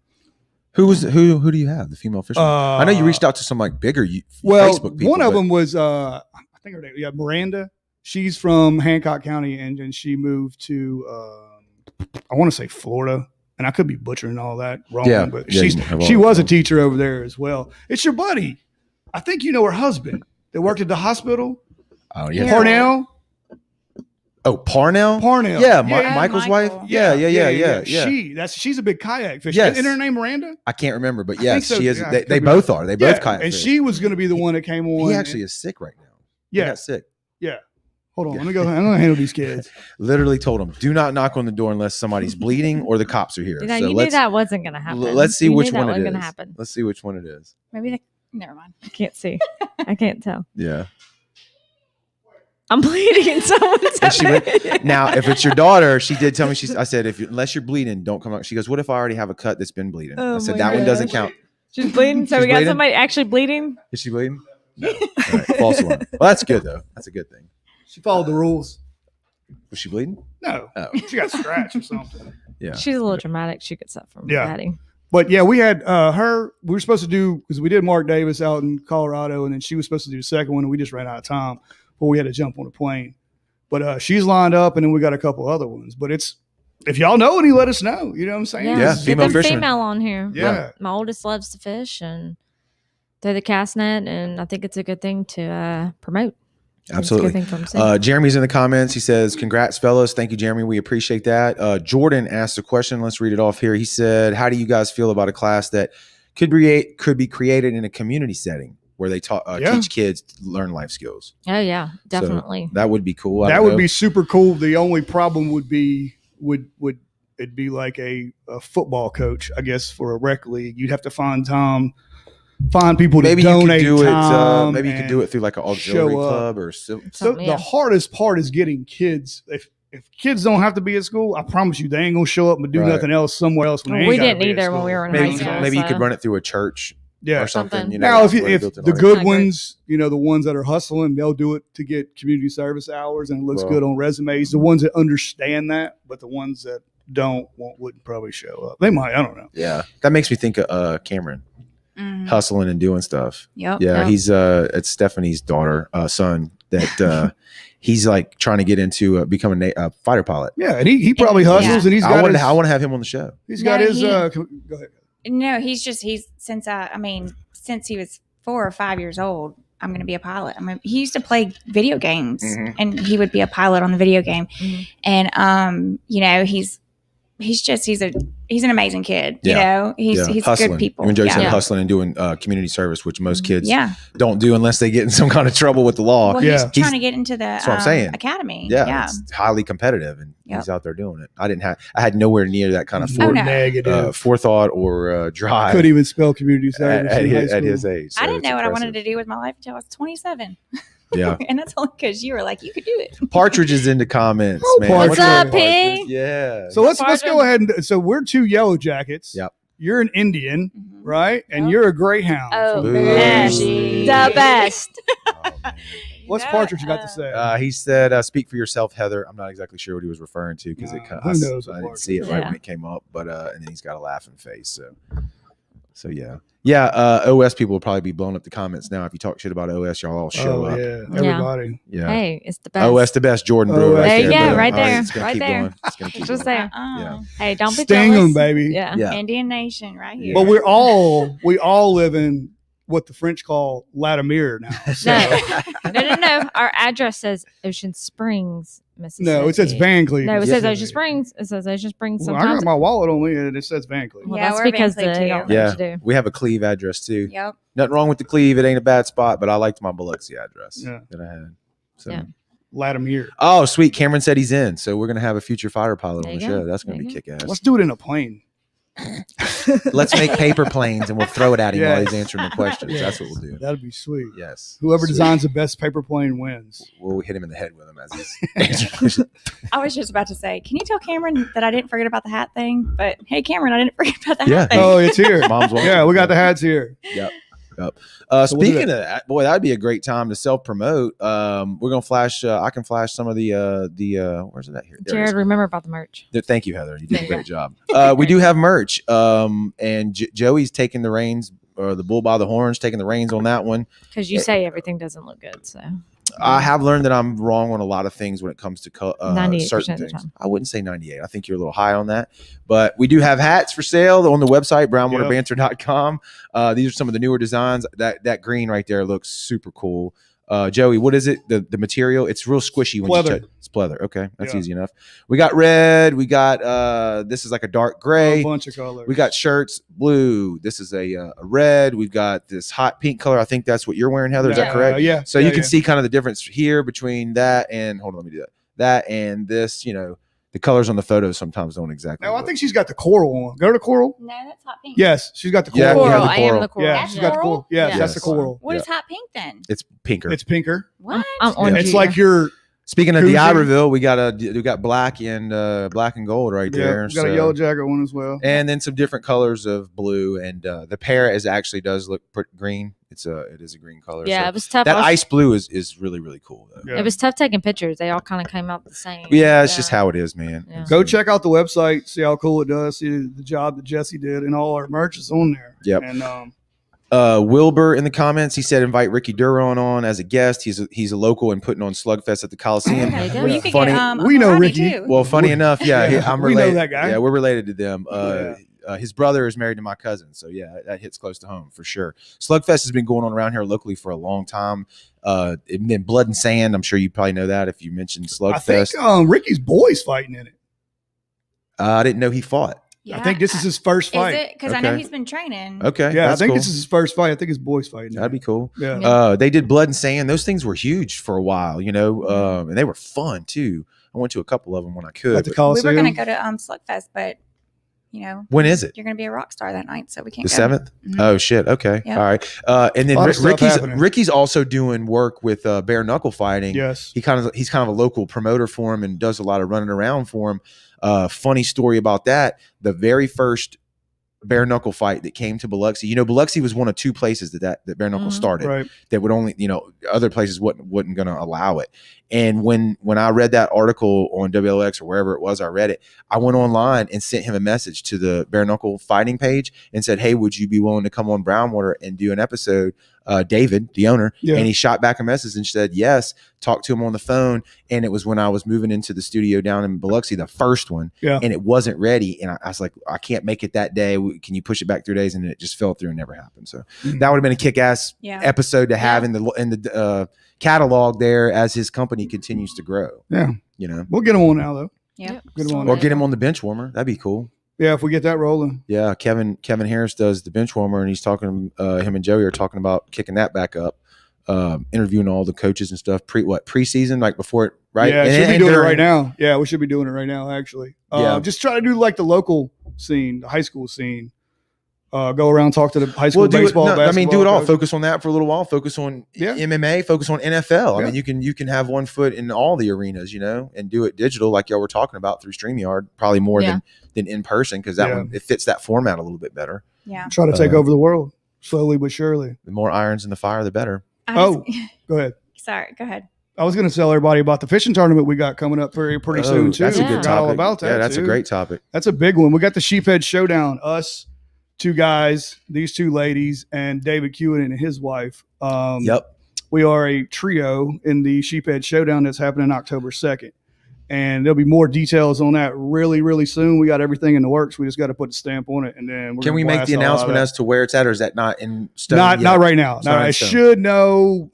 Who do you have? The female fisherman? I know you reached out to some like bigger Facebook people. One of them was I think her name, Miranda. She's from Hancock County, and she moved to I want to say Florida, and I could be butchering all that wrong. But she was a teacher over there as well. It's your buddy. I think you know her husband that worked at the hospital. Oh yeah, Parnell. Oh, Parnell? Yeah, Michael's wife. Yeah. She's a big kayak fisher. Yes. Isn't her name Miranda? I can't remember, but yes, so. she is. Yeah, they both are. They both kayak and fish. she was going to be the one that came on. He actually is sick right now. Yeah, he got sick. Yeah. Hold on, let me go. I'm going to handle these kids. Literally told him, do not knock on the door unless somebody's bleeding or the cops are here. You knew that wasn't going to happen. Let's see which one it is. Happen. Let's see which one it is. Maybe never mind. I can't see. I can't tell. Yeah. I'm bleeding. Now, if it's your daughter, she did tell me. I said, unless you're bleeding, don't come out. She goes, what if I already have a cut that's been bleeding? I said that one doesn't count. She's bleeding. So we got somebody actually bleeding. Is she bleeding? No. All right. False alarm. Well, that's good though. That's a good thing. She followed the rules. Was she bleeding? No. Oh. She got scratched or something. Yeah. She's a little dramatic. She gets that from Daddy. But yeah, we had her. We were supposed to do because we did Mark Davis out in Colorado, and then she was supposed to do the second one, and we just ran out of time. Before we had to jump on a plane. But she's lined up, and then we got a couple other ones. But it's if y'all know any, let us know. You know what I'm saying? Yeah, female fisherman. Female on here. Yeah. My oldest loves to fish, and they're the cast net, and I think it's a good thing to promote. Absolutely. Jeremy's in the comments. He says, congrats, fellas. Thank you, Jeremy. We appreciate that. Jordan asked a question. Let's read it off here. He said, how do you guys feel about a class that could be created in a community setting? Where they teach kids to learn life skills. Oh yeah, definitely. So that would be cool. That would be super cool. The only problem would be it'd be like a football coach, I guess, for a rec league. You'd have to find people to donate time. Maybe you could do it through like an auxiliary club or something. So the hardest part is getting kids. If kids don't have to be at school, I promise you they ain't gonna show up and do nothing else somewhere else. When we didn't either when we were in high school. Maybe you could run it through a church. Yeah, or something. Now, if the good ones, the ones that are hustling, they'll do it to get community service hours, and it looks good on resumes. The ones that understand that, but the ones that wouldn't probably show up. They might. I don't know. Yeah, that makes me think of Cameron hustling and doing stuff. Yep. Yeah, he's it's Stephanie's son that he's like trying to get into becoming a fighter pilot. Yeah, and he probably hustles, and he's got. I want to have him on the show. He's got his. Go ahead. No, he's since he was 4 or 5 years old, I'm going to be a pilot. He used to play video games and he would be a pilot on the video game. And, he's an amazing kid. You Yeah. know, he's Hustling. good people. You enjoy Yeah. hustling and doing community service, which most kids Yeah. don't do unless they get in some kind of trouble with the law. Well, Yeah. he's trying to get into the That's what I'm saying. academy. Yeah, it's highly competitive, and Yep. he's out there doing it. I had nowhere near that kind of Oh, no. Negative. forethought or drive Couldn't even spell community service at in high his school. age. I so didn't it's know what I wanted impressive. to do with my life until I was 27. Yeah. And that's only because you were like, you could do it. Partridge is in the comments, Oh, man. Partridge. What's up, Partridge? P? Yeah. So let's go ahead and so we're 2 yellow jackets. Yep. You're an Indian, Mhm. right? And Yep. you're a greyhound. Oh, Boo. best. Bougie. The best. Oh, man. What's Yeah, Partridge got to say? He said, "Speak for yourself, Heather." I'm not exactly sure what he was referring to because Who I knows what didn't Partridge see it is. right Yeah. when it came up, but and then he's got a laughing face. So yeah. OS people will probably be blowing up the comments now if you talk shit about OS. Y'all all show up. Yeah, everybody. Yeah. Hey, it's the best. OS the best, Jordan Brewer. OS. Right There you there, go, brother. right All there, it's gonna right keep there. going. It's gonna keep Just going. there. Yeah. Hey, don't be Sting jealous. them, baby. Yeah. Yeah. Indian Nation right here. But we all live in what the French call Latimer now. So, No. Our address says Ocean Springs, Mississippi. no, it says Van Cleef. No, it Yeah. says Ocean Springs. It says Ocean Springs Well, I sometimes. got my wallet on me and it says Van Cleef. Well, Yeah, that's we're because Van Cleef they too. don't know Yeah, what to do. we have a Cleve address too. Yep. Nothing wrong with the Cleve. It ain't a bad spot, but I liked my Biloxi address Yeah. that I had. So. Yeah. Latimer. Oh, sweet. Cameron said he's in. So we're going to have a future fighter pilot There on the you go. show. That's going to There be you kick ass. Let's do it in a plane. Let's make paper planes and we'll throw it at him while Yes. he's answering the questions. Yes. That's what we'll do. That'd be sweet. Yes. Whoever Sweet. designs the best paper plane wins. We'll hit him in the head with him as he's answering questions. I was just about to say, can you tell Cameron that I didn't forget about the hat thing? But hey, Cameron, I didn't forget about the Yeah. hat thing. Oh, it's here. Mom's watching. Yeah, we got the hats here. Yep. So we'll do Speaking of that, boy, that'd be a great time to self promote. We're gonna flash. I can flash some of the. Where's it at here? There it is. Jared, remember about the merch. Thank you, Heather. You did a There you great job. We do have merch. And Joey's taking the reins, or the bull by the horns, taking the reins on that one. Because you say everything doesn't look good. So I have learned that I'm wrong on a lot of things when it comes to 98% certain of the things. time. I wouldn't say 98. I think you're a little high on that. But we do have hats for sale on the website, brownwaterbanter.com. These are some of the newer designs. That green right there looks super cool. Joey, what is it? The material? It's real squishy when Pleather. you touch. It's pleather. Okay, that's Yeah. easy enough. We got red. We got this is like a dark gray. A bunch of colors. We got shirts blue. This is a red. We've got this hot pink color. I think that's what you're wearing, Heather. Is that correct? Yeah. So you can see kind of the difference here between that and hold on, let me do that. That and this, the colors on the photos sometimes don't exactly. No, I look. think she's got the coral on. Go to coral. No, that's hot pink. Yes, she's got the Yeah, coral. we have coral. the I am coral. the coral. Yeah, she's got the coral. Yes, Yes. that's the coral. What is Yeah. hot pink then? It's pinker. It's pinker. What? I'm on It's you. like your Speaking of Cruising. D'Iberville, we got black and gold right there. we got a yellow jacket one as well. and then some different colors of blue, and the pair actually does look green. It is a green color. Yeah, so it was tough. that I was- ice blue is really really cool though. Yeah. It was tough taking pictures. They all kind of came out the same. Yeah, it's just how it is, man. Yeah. Go check out the website, see how cool it does, see the job that Jesse did, and all our merch is on there. Yep. And Wilbur in the comments, he said invite Ricky Duron on as a guest. He's a local and putting on Slugfest at the Coliseum. There you go. Well, you could Funny. get We know Robbie, Ricky. too. Well, funny enough, yeah, Yeah, I'm we know related. that guy. Yeah, we're related to them. Yeah. His brother is married to my cousin, so yeah, that hits close to home for sure. Slugfest has been going on around here locally for a long time. It's been Blood and Sand. I'm sure you probably know that if you mentioned I think Slugfest. Ricky's boy's fighting in it. I didn't know he fought. I think this is his first Is fight. it? Because I know Okay. he's been training. Okay, Yeah, I that's think cool. this is his first fight. I think his boy's fighting. That'd be cool. Yeah. They did Blood and Sand. Those things were huge for a while, and they were fun too. I went to a couple of them when I could. At the but- We Coliseum. were going to go to Slugfest, but when is it? you're going to be a rock star that night, so we can't The go. 7th? Mhm. Oh shit. Okay. Yeah. All right. And then Lot of stuff happening. Ricky's also doing work with bare knuckle fighting. Yes. He's kind of a local promoter for him and does a lot of running around for him. Funny story about that. The very first bare knuckle fight that came to Biloxi. Biloxi was one of two places that bare knuckle Mhm. started. Right. That would only, other places wasn't going to allow it. And when I read that article on WLX or wherever it was, I read it. I went online and sent him a message to the bare knuckle fighting page and said, "Hey, would you be willing to come on Brown Water and do an episode?" David, the owner, Yeah. and he shot back a message and said yes. Talked to him on the phone, and it was when I was moving into the studio down in Biloxi, the first one, Yeah. and it wasn't ready. And I was like, I can't make it that day. Can you push it back 3 days? And it just fell through and never happened. So Mhm. that would have been a kick-ass Yeah. episode to have in the catalog there as his company continues to grow. Yeah. You know, We'll get him on now, though. Yeah. Get him on Or there. get him on the bench warmer. That'd be cool. Yeah, if we get that rolling. Yeah, Kevin Harris does the bench warmer, and he's talking. Him and Joey are talking about kicking that back up, interviewing all the coaches and stuff. Preseason, like before it, right? Yeah, and, should be and doing it during- right now. Yeah, we should be doing it right now, actually. Yeah. Just try to do like the local scene, the high school scene. Go around, talk to the high school do baseball, it. No, I mean, do it all. coaches. Focus on that for a little while. Focus on MMA. Focus on NFL. I Yeah. mean, you can have one foot in all the arenas, and do it digital, like y'all were talking about through StreamYard, probably more than in person, because that one it fits that format a little bit better. Yeah. Try to take over the world slowly but surely. The more irons in the fire, the better. Go ahead. Sorry, go ahead. I was going to tell everybody about the fishing tournament we got coming up pretty soon too. That's a Yeah. good Forgot topic. all about that. Yeah, that's too. a great topic. That's a big one. We got the Sheephead Showdown. Us, two guys, these two ladies, and David Kewen and his wife. Yep. We are a trio in the Sheephead Showdown that's happening October 2nd. And there'll be more details on that really, really soon. We got everything in the works. We just got to put a stamp on it, and then Can we make the announcement as to where it's at, or is that not in stone? not yet? right now? It's No, not in I stone. should know.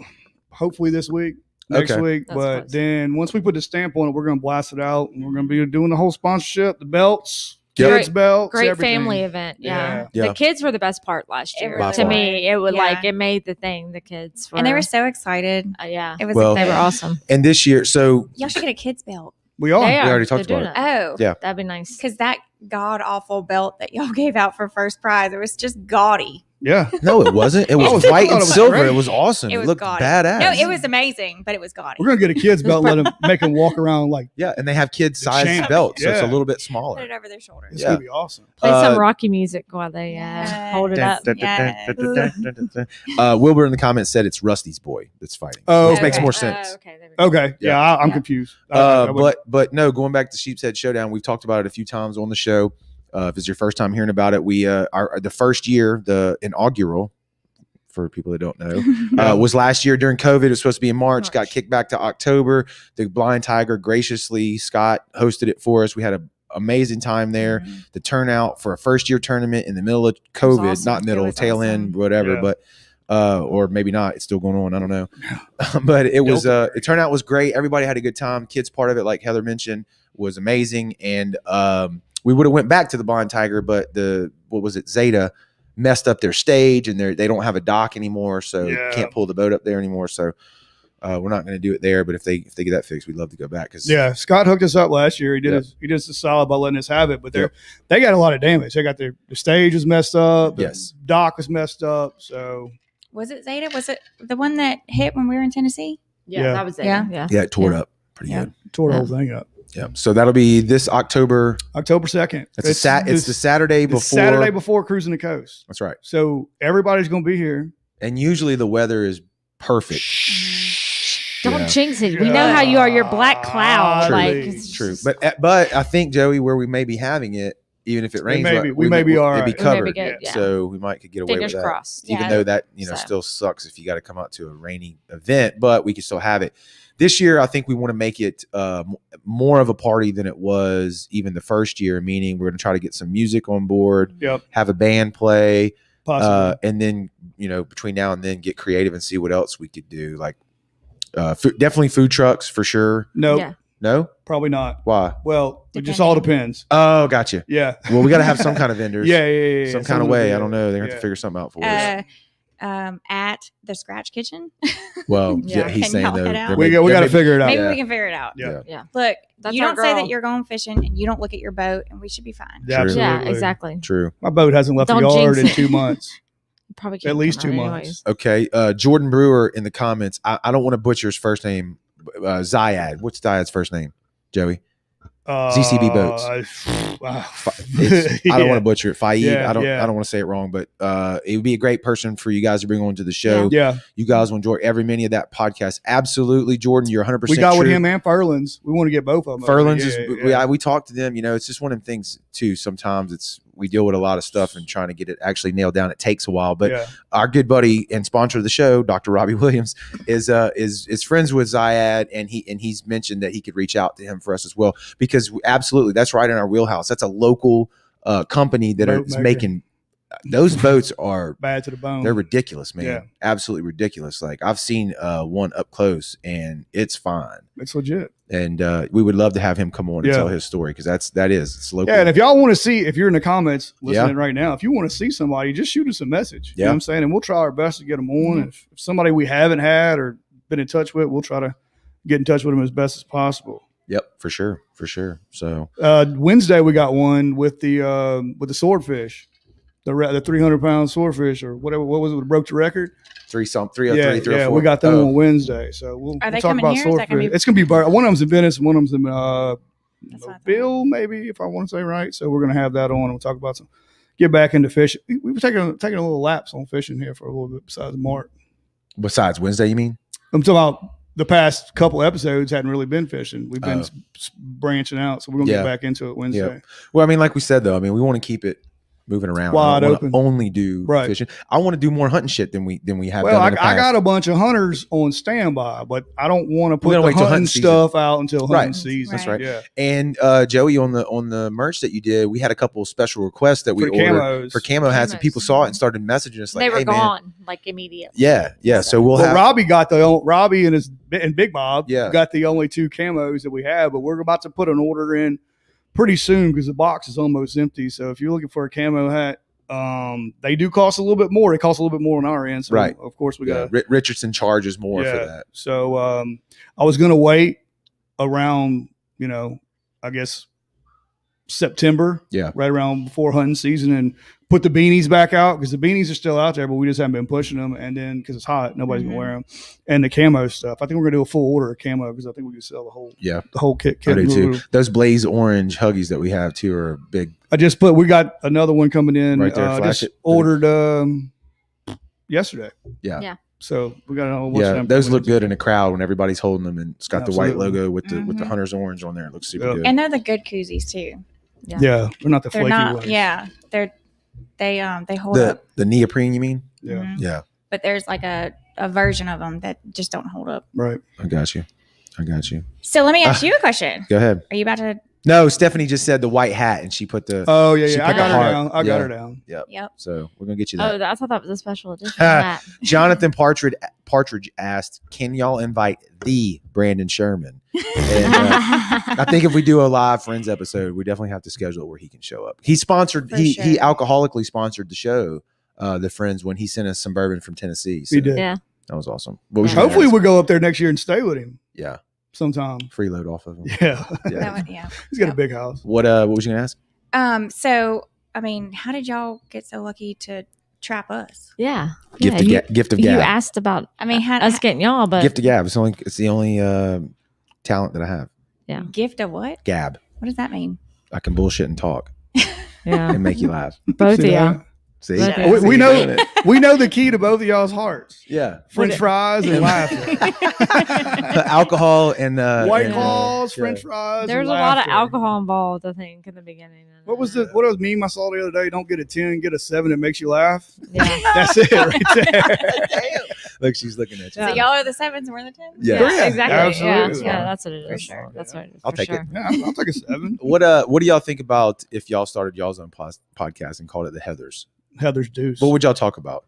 Hopefully this week, next Okay. week. That's But close. then once we put the stamp on it, we're going to blast it out, and we're going to be doing the whole sponsorship, the belts, Yep. kids belts, Great everything. family event. Yeah. Yeah. The kids were the best part last year. By To far. me, it would Yeah. it made the thing. The kids were, And they were so excited. yeah. It was Well- They were awesome. And this year, so Y'all should get a kids belt. We are. They are. already talked They're about doing Oh. Yeah. That'd be nice. Because that god awful belt that y'all gave out for first prize, it was just gaudy. Yeah. no, it wasn't. It was was- white I thought and it was silver. great. It was awesome. It, It was looked gaudy. badass. No, it was amazing, but it was gaudy. We're going to get a kids belt and make them walk around like Yeah, and they have kids size champ. belts, so it's a Yeah. little bit Put smaller. it over their shoulders. it's Yeah. going to be awesome. Play some Uh, Rocky music while they hold it up. Wilbur in the comments said it's Rusty's boy that's fighting, Oh, which makes okay. more sense. Okay. There we go. Okay. Yeah, I'm Yeah. confused. I would- But no, going back to Sheep's Head Showdown, we've talked about it a few times on the show. If it's your first time hearing about it, we the first year, the inaugural, for people that don't know, was last year during COVID. It was supposed to be in March, got kicked back to October. The Blind Tiger graciously, Scott hosted it for us. We had an amazing time there. Mm-hmm. The turnout for a first year tournament in the middle of COVID, awesome. not middle, It was tail awesome. end, whatever, Yeah. but or maybe not. It's still going on. I don't know. But it was the turnout was great. Everybody had a good time. Kids part of it, like Heather mentioned, was amazing. And we would have went back to the Blind Tiger, but Zeta messed up their stage, and they don't have a dock anymore, so can't pull the boat up there anymore. So we're not going to do it there. But if they get that fixed, we'd love to go back. Cause Yeah, Scott hooked us up last year. He did us a solid by letting us have it, but they got a lot of damage. They got the stage was messed up. The dock was messed up. So Was it Zeta? Was it the one that hit when we were in Tennessee? Yeah. That was it. Yeah. yeah, it tore it up pretty good. tore the whole thing up. Yeah, so that'll be this October. October 2nd. It's the Saturday before. Saturday before Cruising the Coast. That's right. So everybody's going to be here. And usually the weather is perfect. Don't Yeah. jinx it. We know how you are. You're black cloud. True. Like It's it's True, just- but I think, Joey, where we may be having it, even if it rains, we may be all it'd be right. We may be covered. good, yeah. So we might could get away fingers with that. crossed. Even Yeah. though that So. still sucks if you got to come out to a rainy event, but we can still have it. This year, I think we want to make it more of a party than it was even the first year. Meaning, we're going to try to get some music on board, Yep. have a band play, Possibly. and then between now and then get creative and see what else we could do. Like definitely food trucks for sure. No, Yeah. No, probably not. why? Well, it just all depends. Oh, gotcha. Yeah. Well, we got to have some kind of vendors. Yeah. Some kind of way. Yeah. I don't know. They're going to have Yeah. to figure something out for us. At the Scratch Kitchen. Well, Yeah. he's Can saying y'all though. head out? there We may- got there to may- figure it out. Maybe Yeah. we can figure it out. Yeah. Yeah. Look, That's you our don't say girl. that you're going fishing and you don't look at your boat, and we should be fine. Yeah, absolutely. Yeah, exactly. True. My boat hasn't left Don't the yard in jinx it. 2 months. You probably can't At least come 2 out months. anyways. Okay. Jordan Brewer in the comments. I don't want to butcher his first name. Zayad. What's Zayad's first name? Joey. ZCB boats. I don't want to butcher it. Faid. Yeah, I don't yeah. want to say it wrong, but it would be a great person for you guys to bring on to the show. Yeah. You guys will enjoy every minute of that podcast. Absolutely, Jordan. You're 100%. We got true. with him and Furlands. We want to get both of them. Furlands Yeah, is we talked to them. It's just one of them things too. Sometimes we deal with a lot of stuff and trying to get it actually nailed down. It takes a while, but yeah. our good buddy and sponsor of the show, Dr. Robbie Williams, is friends with Zayad, and he's mentioned that he could reach out to him for us as well, because absolutely that's right in our wheelhouse. That's a local company that Boat is maker. making those boats are bad to the bone. they're ridiculous, man. Yeah. Absolutely ridiculous. Like I've seen one up close and it's fine. It's legit. And we would love to have him come on and Yeah. tell his story because it's local. Yeah, and if y'all want to see, if you're in the comments listening right now, if you want to see somebody, just shoot us a message. You know what I'm saying? And we'll try our best to get them on. And if somebody we haven't had or been in touch with, we'll try to get in touch with them as best as possible. Yep, for sure. So Wednesday we got one with the swordfish, the 300-pound swordfish or whatever. What was it? That broke the record. 303, Yeah, 304. we got them on Wednesday. So we'll Are they talk coming about here? Is that gonna swordfish. be- It's gonna be one of them's in Venice, and one of them's in That's what I thought. Mobile, maybe if I want to say right. So we're gonna have that on. And we'll talk about get back into fishing. We were taking a little lapse on fishing here for a little bit besides Mark. besides Wednesday, you mean? I'm talking about the past couple episodes hadn't really been fishing. We've been branching out, so we're gonna get back into it Wednesday. Yeah. Well, I mean, like we said though, I mean, we want to keep it moving around. Wide I don't open. wanna only do fishing. I want to do more hunting shit than we have. Well, done in the I past. got a bunch of hunters on standby, but I don't want to put gotta the wait till hunting hunting stuff out until hunting Right. season. That's right. Yeah. And Joey, on the merch that you did, we had a couple of special requests that we For ordered camos. for camo hats, and Camos. people saw it and started messaging us like, They were "Hey, man, gone like immediately. yeah." So we'll Well, have Robbie and Big Bob Yeah. got the only 2 camos that we have, but we're about to put an order in pretty soon because the box is almost empty. So if you're looking for a camo hat, they do cost a little bit more. It costs a little bit more on our end. So Right. of course we got Richardson charges more for that. So I was gonna wait around, I guess September, right around before hunting season, and put the beanies back out because the beanies are still out there, but we just haven't been pushing them. And then because it's hot, nobody's gonna wear them. And the camo stuff, I think we're gonna do a full order of camo because I think we can sell the whole kit. I do too. Those blaze orange Huggies that we have too are big. We got another one coming in. Right there, flash just it. ordered yesterday. Yeah. So we got a whole bunch of them those coming look in. good in the crowd when everybody's holding them, and it's got the white Absolutely. logo with the hunter's orange on there. It looks super good. And they're the good koozies too. Yeah, they're not the They're flaky not. ones. Yeah, they hold up. The neoprene, you mean? Yeah. Mhm. Yeah. But there's like a version of them that just don't hold up. Right. I got you. So let me ask you a question. Go ahead. Are you about to? No, Stephanie just said the white hat, and she put the. Oh she yeah. I put got the her heart. down. I got her down. Yep. So we're gonna get you that. Oh, I thought that was a special edition. of that. Jonathan Partridge asked, "Can y'all invite the Brandon Sherman?" And I think if we do a live Friends episode, we definitely have to schedule it where he can show up. He sponsored. For He sure. alcoholically sponsored the show, the Friends, when he sent us some bourbon from Tennessee. So He did. Yeah. that was awesome. What was your Hopefully ask? we'll go up there next year and stay with him Yeah, sometime. freeload off of him. Yeah. Yeah. Yeah. He's got a big house. What was you gonna ask? So I mean, how did y'all get so lucky to trap us? Yeah. Gift yeah, of gift of you gab. asked about I mean, how us getting y'all, but Gift of gab. It's the only talent that I have. gift of what? Gab. What does that mean? I can bullshit and talk yeah, and make you laugh. both of See y'all. that? See, Both of We, y'all. we know we know the key to both of y'all's hearts. Yeah, French fries and laughter. alcohol and White and, claws, yeah. French fries. There's and a lot of laughter. alcohol involved, I think, in the beginning. What was the meme I saw the other day? Don't get a 10, get a 7. It makes you laugh. Yeah. That's it right there. Damn. Look, she's looking at you. Yeah. So y'all are the 7s and we're the 10s? Yeah. Yeah, exactly. Absolutely. Yeah, that's what it is. For sure. That's what it is. I'll for take it. sure. Yeah, I'll take a 7. What do y'all think about if y'all started y'all's own podcast and called it the Heathers? Heather's Deuce. What would y'all talk about?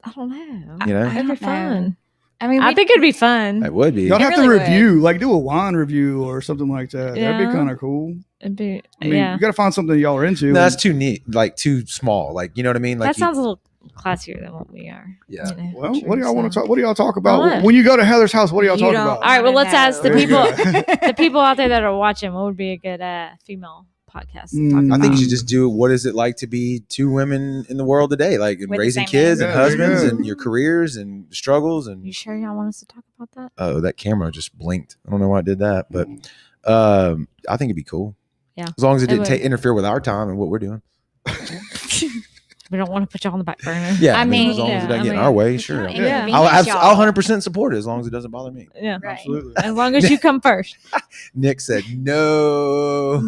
I don't know. You know? It'd be don't know. fun. I mean, I think it'd be fun. It would be. Y'all have really to would. review, like do a wine review or something like that. That'd Yeah. be kind of cool. It'd be, I mean, yeah. you got to find something y'all are into. No, that's too neat. Like too small. Like you know what I mean? Like That sounds a little classier than what we are. Yeah. you know, Well, for what do y'all sure, want to so. talk? What do y'all talk about What? when you go to Heather's house? What do y'all You talk don't- about? All right, well, let's ask the There you people, go. the people out there that are watching. What would be a good female podcast? To talk Mm. I think you about? should just do what is it like to be two women in the world today, like in With the raising same kids name. and Yeah, there you husbands go. and your careers and struggles and You sure y'all want us to talk about that? oh, that camera just blinked. I don't know why it did that, but I think it'd be cool. Yeah. As long as it It didn't would. interfere with our time and what we're doing. We don't want to put y'all on the back burner. Yeah. I mean, as long as yeah, it doesn't I get in mean, our way, sure. It's not Yeah. inconvenience y'all. I'll 100% support it as long as it doesn't bother me. Yeah. Right. Absolutely. As long as you come first. Nick said no.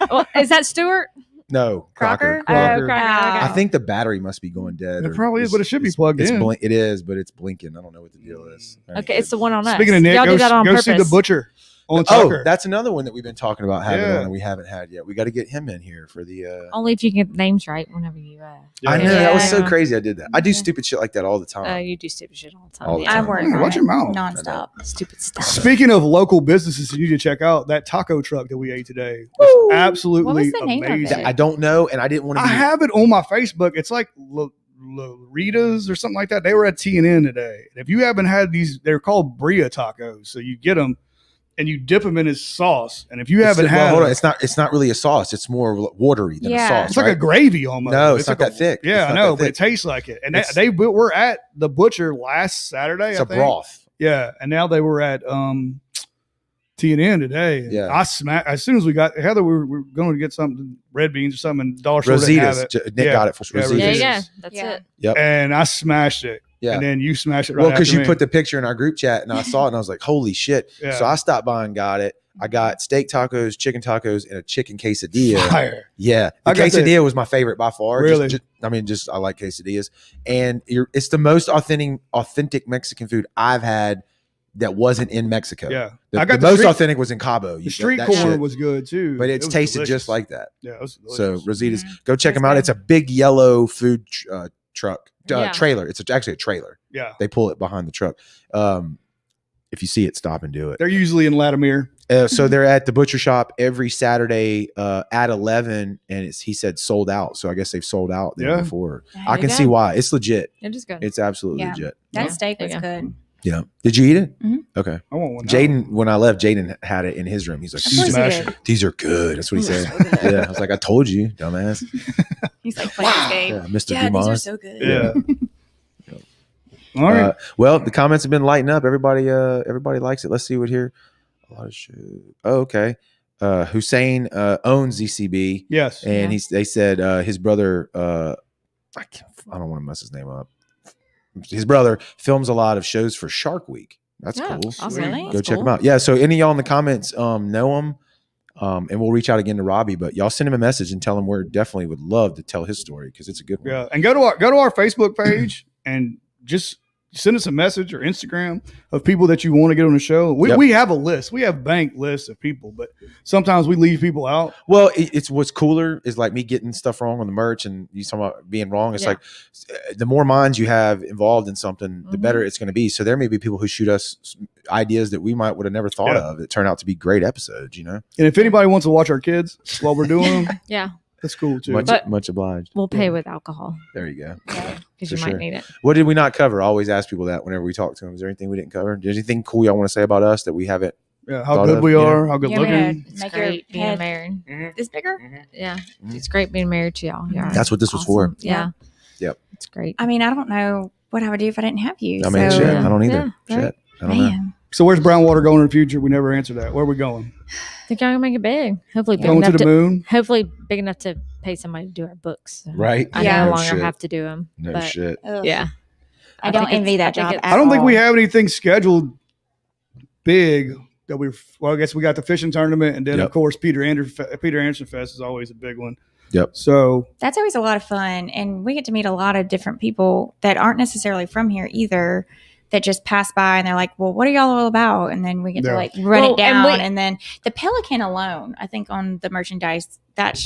Well, is that Stuart? No. Crocker? Crocker. Oh, Crocker. Ah. I think the battery must be going dead. It or probably is, but it should be it's- plugged it's in. It is, but it's blinking. I don't know what the deal is. All right. Okay, it's the one on us. Speaking of Nick, y'all go, do that on go purpose. see the butcher. on Oh, Tucker. that's another one that we've been talking about having Yeah. on and we haven't had yet. We got to get him in here for the. Only if you get the names right whenever you. Yeah. I know that was so Yeah. crazy. I did that. I do Yeah. stupid shit like that all the time. You do stupid shit all the time. All the yeah. time. I work Yeah, on watch it your mouth. nonstop. Stupid stuff. Speaking of local businesses, you need to check out that taco truck that we ate today. It's absolutely What was the name of amazing. it? I don't know, and I didn't want to. I have it on my Facebook. It's like Lorita's or something like that. They were at T&N today. And if you haven't had these, they're called Bria tacos. So you get them and you dip them in his sauce. And if you haven't had, hold on, it's not really a sauce. It's more watery than a Yeah. sauce. it's like right? a gravy almost. No, it's not like that thick. Yeah, It's I not know, that but it thick. tastes like it. And It's- they were at the butcher last Saturday. It's I a think. broth. Yeah, and now they were at T&N today. And Yeah. I smacked as soon as we got Heather. We were going to get something, red beans or something. And Dollar Store didn't have Rosita's. it. Nick Yeah. got it for Yeah, Rosita's. There you Rosita's. go. That's Yeah. it. Yep. And I smashed it. Yeah. And then you smashed it right Well, because after you me. put the picture in our group chat and I saw it and I was like, holy shit. Yeah. So I stopped by and got it. I got steak tacos, chicken tacos, and a chicken quesadilla. fire. Yeah. I The got the- quesadilla was my favorite by far. Really? I like quesadillas. And it's the most authentic Mexican food I've had that wasn't in Mexico. Yeah. The, I got the the most street- authentic was in Cabo. The street that corn shit. was good too. But it's It was tasted delicious. just like that. Yeah, it was So delicious. Rosita's, Mhm. go check That's them out. good. It's a big yellow food truck Yeah. trailer. It's actually a trailer. Yeah. They pull it behind the truck. If you see it, stop and do it. They're usually in Latimer. So they're at the butcher shop every Saturday at 11, and he said sold out. So I guess they've sold out there Yeah. before. There I you can go. see why. It's legit. It is good. It's absolutely Yeah. legit. That Yeah. steak There was you go. good. Yeah. Did you eat it? Mhm. Okay. I want one. now. Jaden, when I left, Jaden had it in his room. He's like, Of course he Smash did. it. these are good. That's what he These said. are so good. Yeah. I was like, I told you, dumbass. He's like, play this game. Yeah, Mr. Yeah, these are Dumont. so good. Yeah. All right. Well, the comments have been lighting up. Everybody likes it. Let's see what here. A lot of shit. Oh, okay. Hussein owns ZCB, Yes. and Yeah. they said his brother. I don't want to mess his name up. His brother films a lot of shows for Shark Week. That's Yeah, cool. awesome. Really? Go That's check cool. them out. Yeah. So any of y'all in the comments know him, and we'll reach out again to Robbie. But y'all send him a message and tell him we definitely would love to tell his story because it's a good one. Yeah. And go to our Facebook page and just send us a message or Instagram of people that you want to get on the show. We have a list. We have bank lists of people, but sometimes we leave people out. Well, it's what's cooler is like me getting stuff wrong on the merch and you talking about being wrong. It's Yeah. like the more minds you have involved in something, the Mhm. better it's going to be. So there may be people who shoot us ideas that we would have never thought Yeah. of that turn out to be great episodes, you know? And if anybody wants to watch our kids while we're doing them, Yeah. that's cool too. Much obliged. We'll pay with alcohol There you go. because For you sure. might need it. What did we not cover? I always ask people that whenever we talk to them. Is there anything we didn't cover? Is there anything cool y'all want to say about us that we haven't? Yeah, how thought good of, we you know? are, how good Yeah, looking. man. It's Make your great being head married. this bigger. Yeah. Mhm. It's great being married to y'all. Yeah. That's what this was for. Yeah. Yep. It's great. I mean, I don't know what I would do if I didn't have you. I mean, so, shit. Yeah. I don't either. Yeah, Shit. right. I don't know. man. So where's Brown Water going in the future? We never answered that. Where are we going? I think y'all gonna make it big. Hopefully big Going to enough the moon? hopefully big enough to pay somebody to do our books. So Right? I Yeah. no No longer shit. have to do them. No but shit. Ugh. yeah. I don't think envy it's- that I think job. it's- I don't think we all. have anything scheduled big that I guess we got the fishing tournament, and then Yep. of course Peter Anderson Fest is always a big one. Yep. So That's always a lot of fun, and we get to meet a lot of different people that aren't necessarily from here either, that just pass by and they're like, well, what are y'all all about? And then we get Yeah. to like run Well, it down. and And then the Pelican alone, I think on the merchandise, it's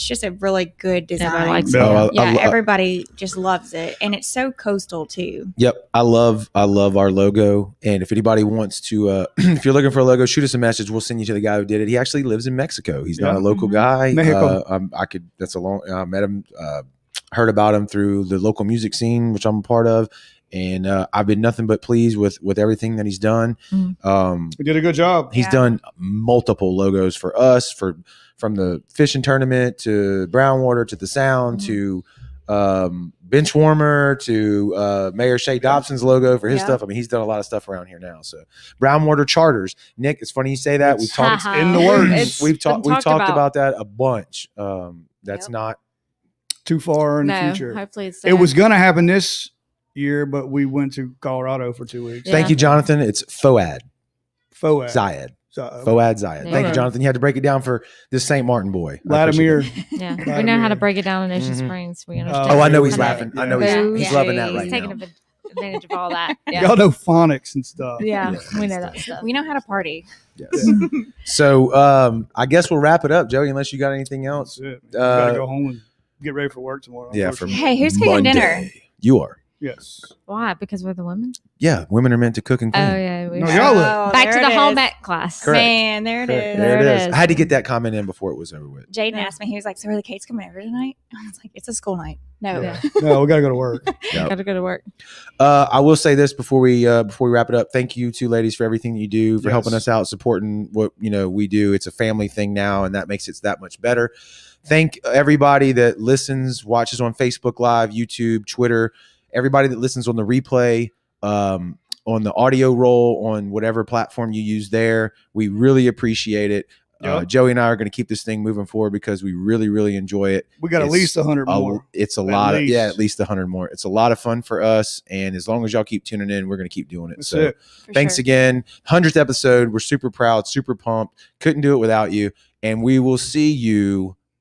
just a really good design. Everybody likes it. Oh, I- everybody just loves it. And it's so coastal too. Yep, I love our logo. And if anybody wants to, if you're looking for a logo, shoot us a message. We'll send you to the guy who did it. He actually lives in Mexico. He's not Yeah. a local Mhm. guy. Mexico. I met him, heard about him through the local music scene, which I'm a part of. And I've been nothing but pleased with everything that he's done. we did a good job. He's Yeah. done multiple logos for us, from the fishing tournament to Brown Water to the Sound to Benchwarmer to Mayor Shay Dobson's logo for his Yeah. stuff. I mean, he's done a lot of stuff around here now. So Brown Water charters. Nick, it's funny you say that. We've talked in the works. It's we've been talked about that a bunch. That's Yep. not Too far in No, the future. hopefully it's It was going to happen this year, but we went to Colorado for 2 weeks. Yeah. Thank you, Jonathan. It's Foad Foad. Zayed. So, Foad Zayed. Thank Yeah. you, Jonathan. You had to break it down for this St. Martin boy. I appreciate Vladimir. it. Yeah, we Vladimir. know how to break it down in Ocean Mhm. Springs. We Oh, understand. Oh, I know he's Yeah. laughing. I know Yeah. he's loving that right He's now. taking advantage of all that. Yeah. Y'all know phonics and stuff. Yeah, Yeah. we know that stuff. We know how to party. Yes. So I guess we'll wrap it up, Joey, unless you got anything else. That's it. Man. I gotta go home and get ready for work tomorrow. Yeah, for Hey, who's cooking dinner? You are. Yes. Why? Because we're the women? Yeah, women are meant to cook and Oh, clean. yeah. We No, y'all look. Back to there the it home is. ec class. Correct. Man, there it Correct. is. There it There is. it is. I had to get that comment in before it was over with. Jaden asked me, he was like, so are the Cates coming over tonight? I was like, it's a school night. No. Yeah. No, we gotta go to work. Yep. Got to go to work. I will say this before we wrap it up. Thank you two ladies for everything you do, for Yes. helping us out, supporting what we do. It's a family thing now, and that makes it that much better. Thank everybody that listens, watches on Facebook Live, YouTube, Twitter, everybody that listens on the replay, on the audio roll, on whatever platform you use there. We really appreciate it. Yep. Joey and I are going to keep this thing moving forward because we really, really enjoy it. We got at It's least 100 more. It's a At lot least. at least 100 more. It's a lot of fun for us, and as long as y'all keep tuning in, we're going to keep doing it. That's So it. For thanks sure. again. 100th episode. We're super proud, super pumped. Couldn't do it without you. And we will see you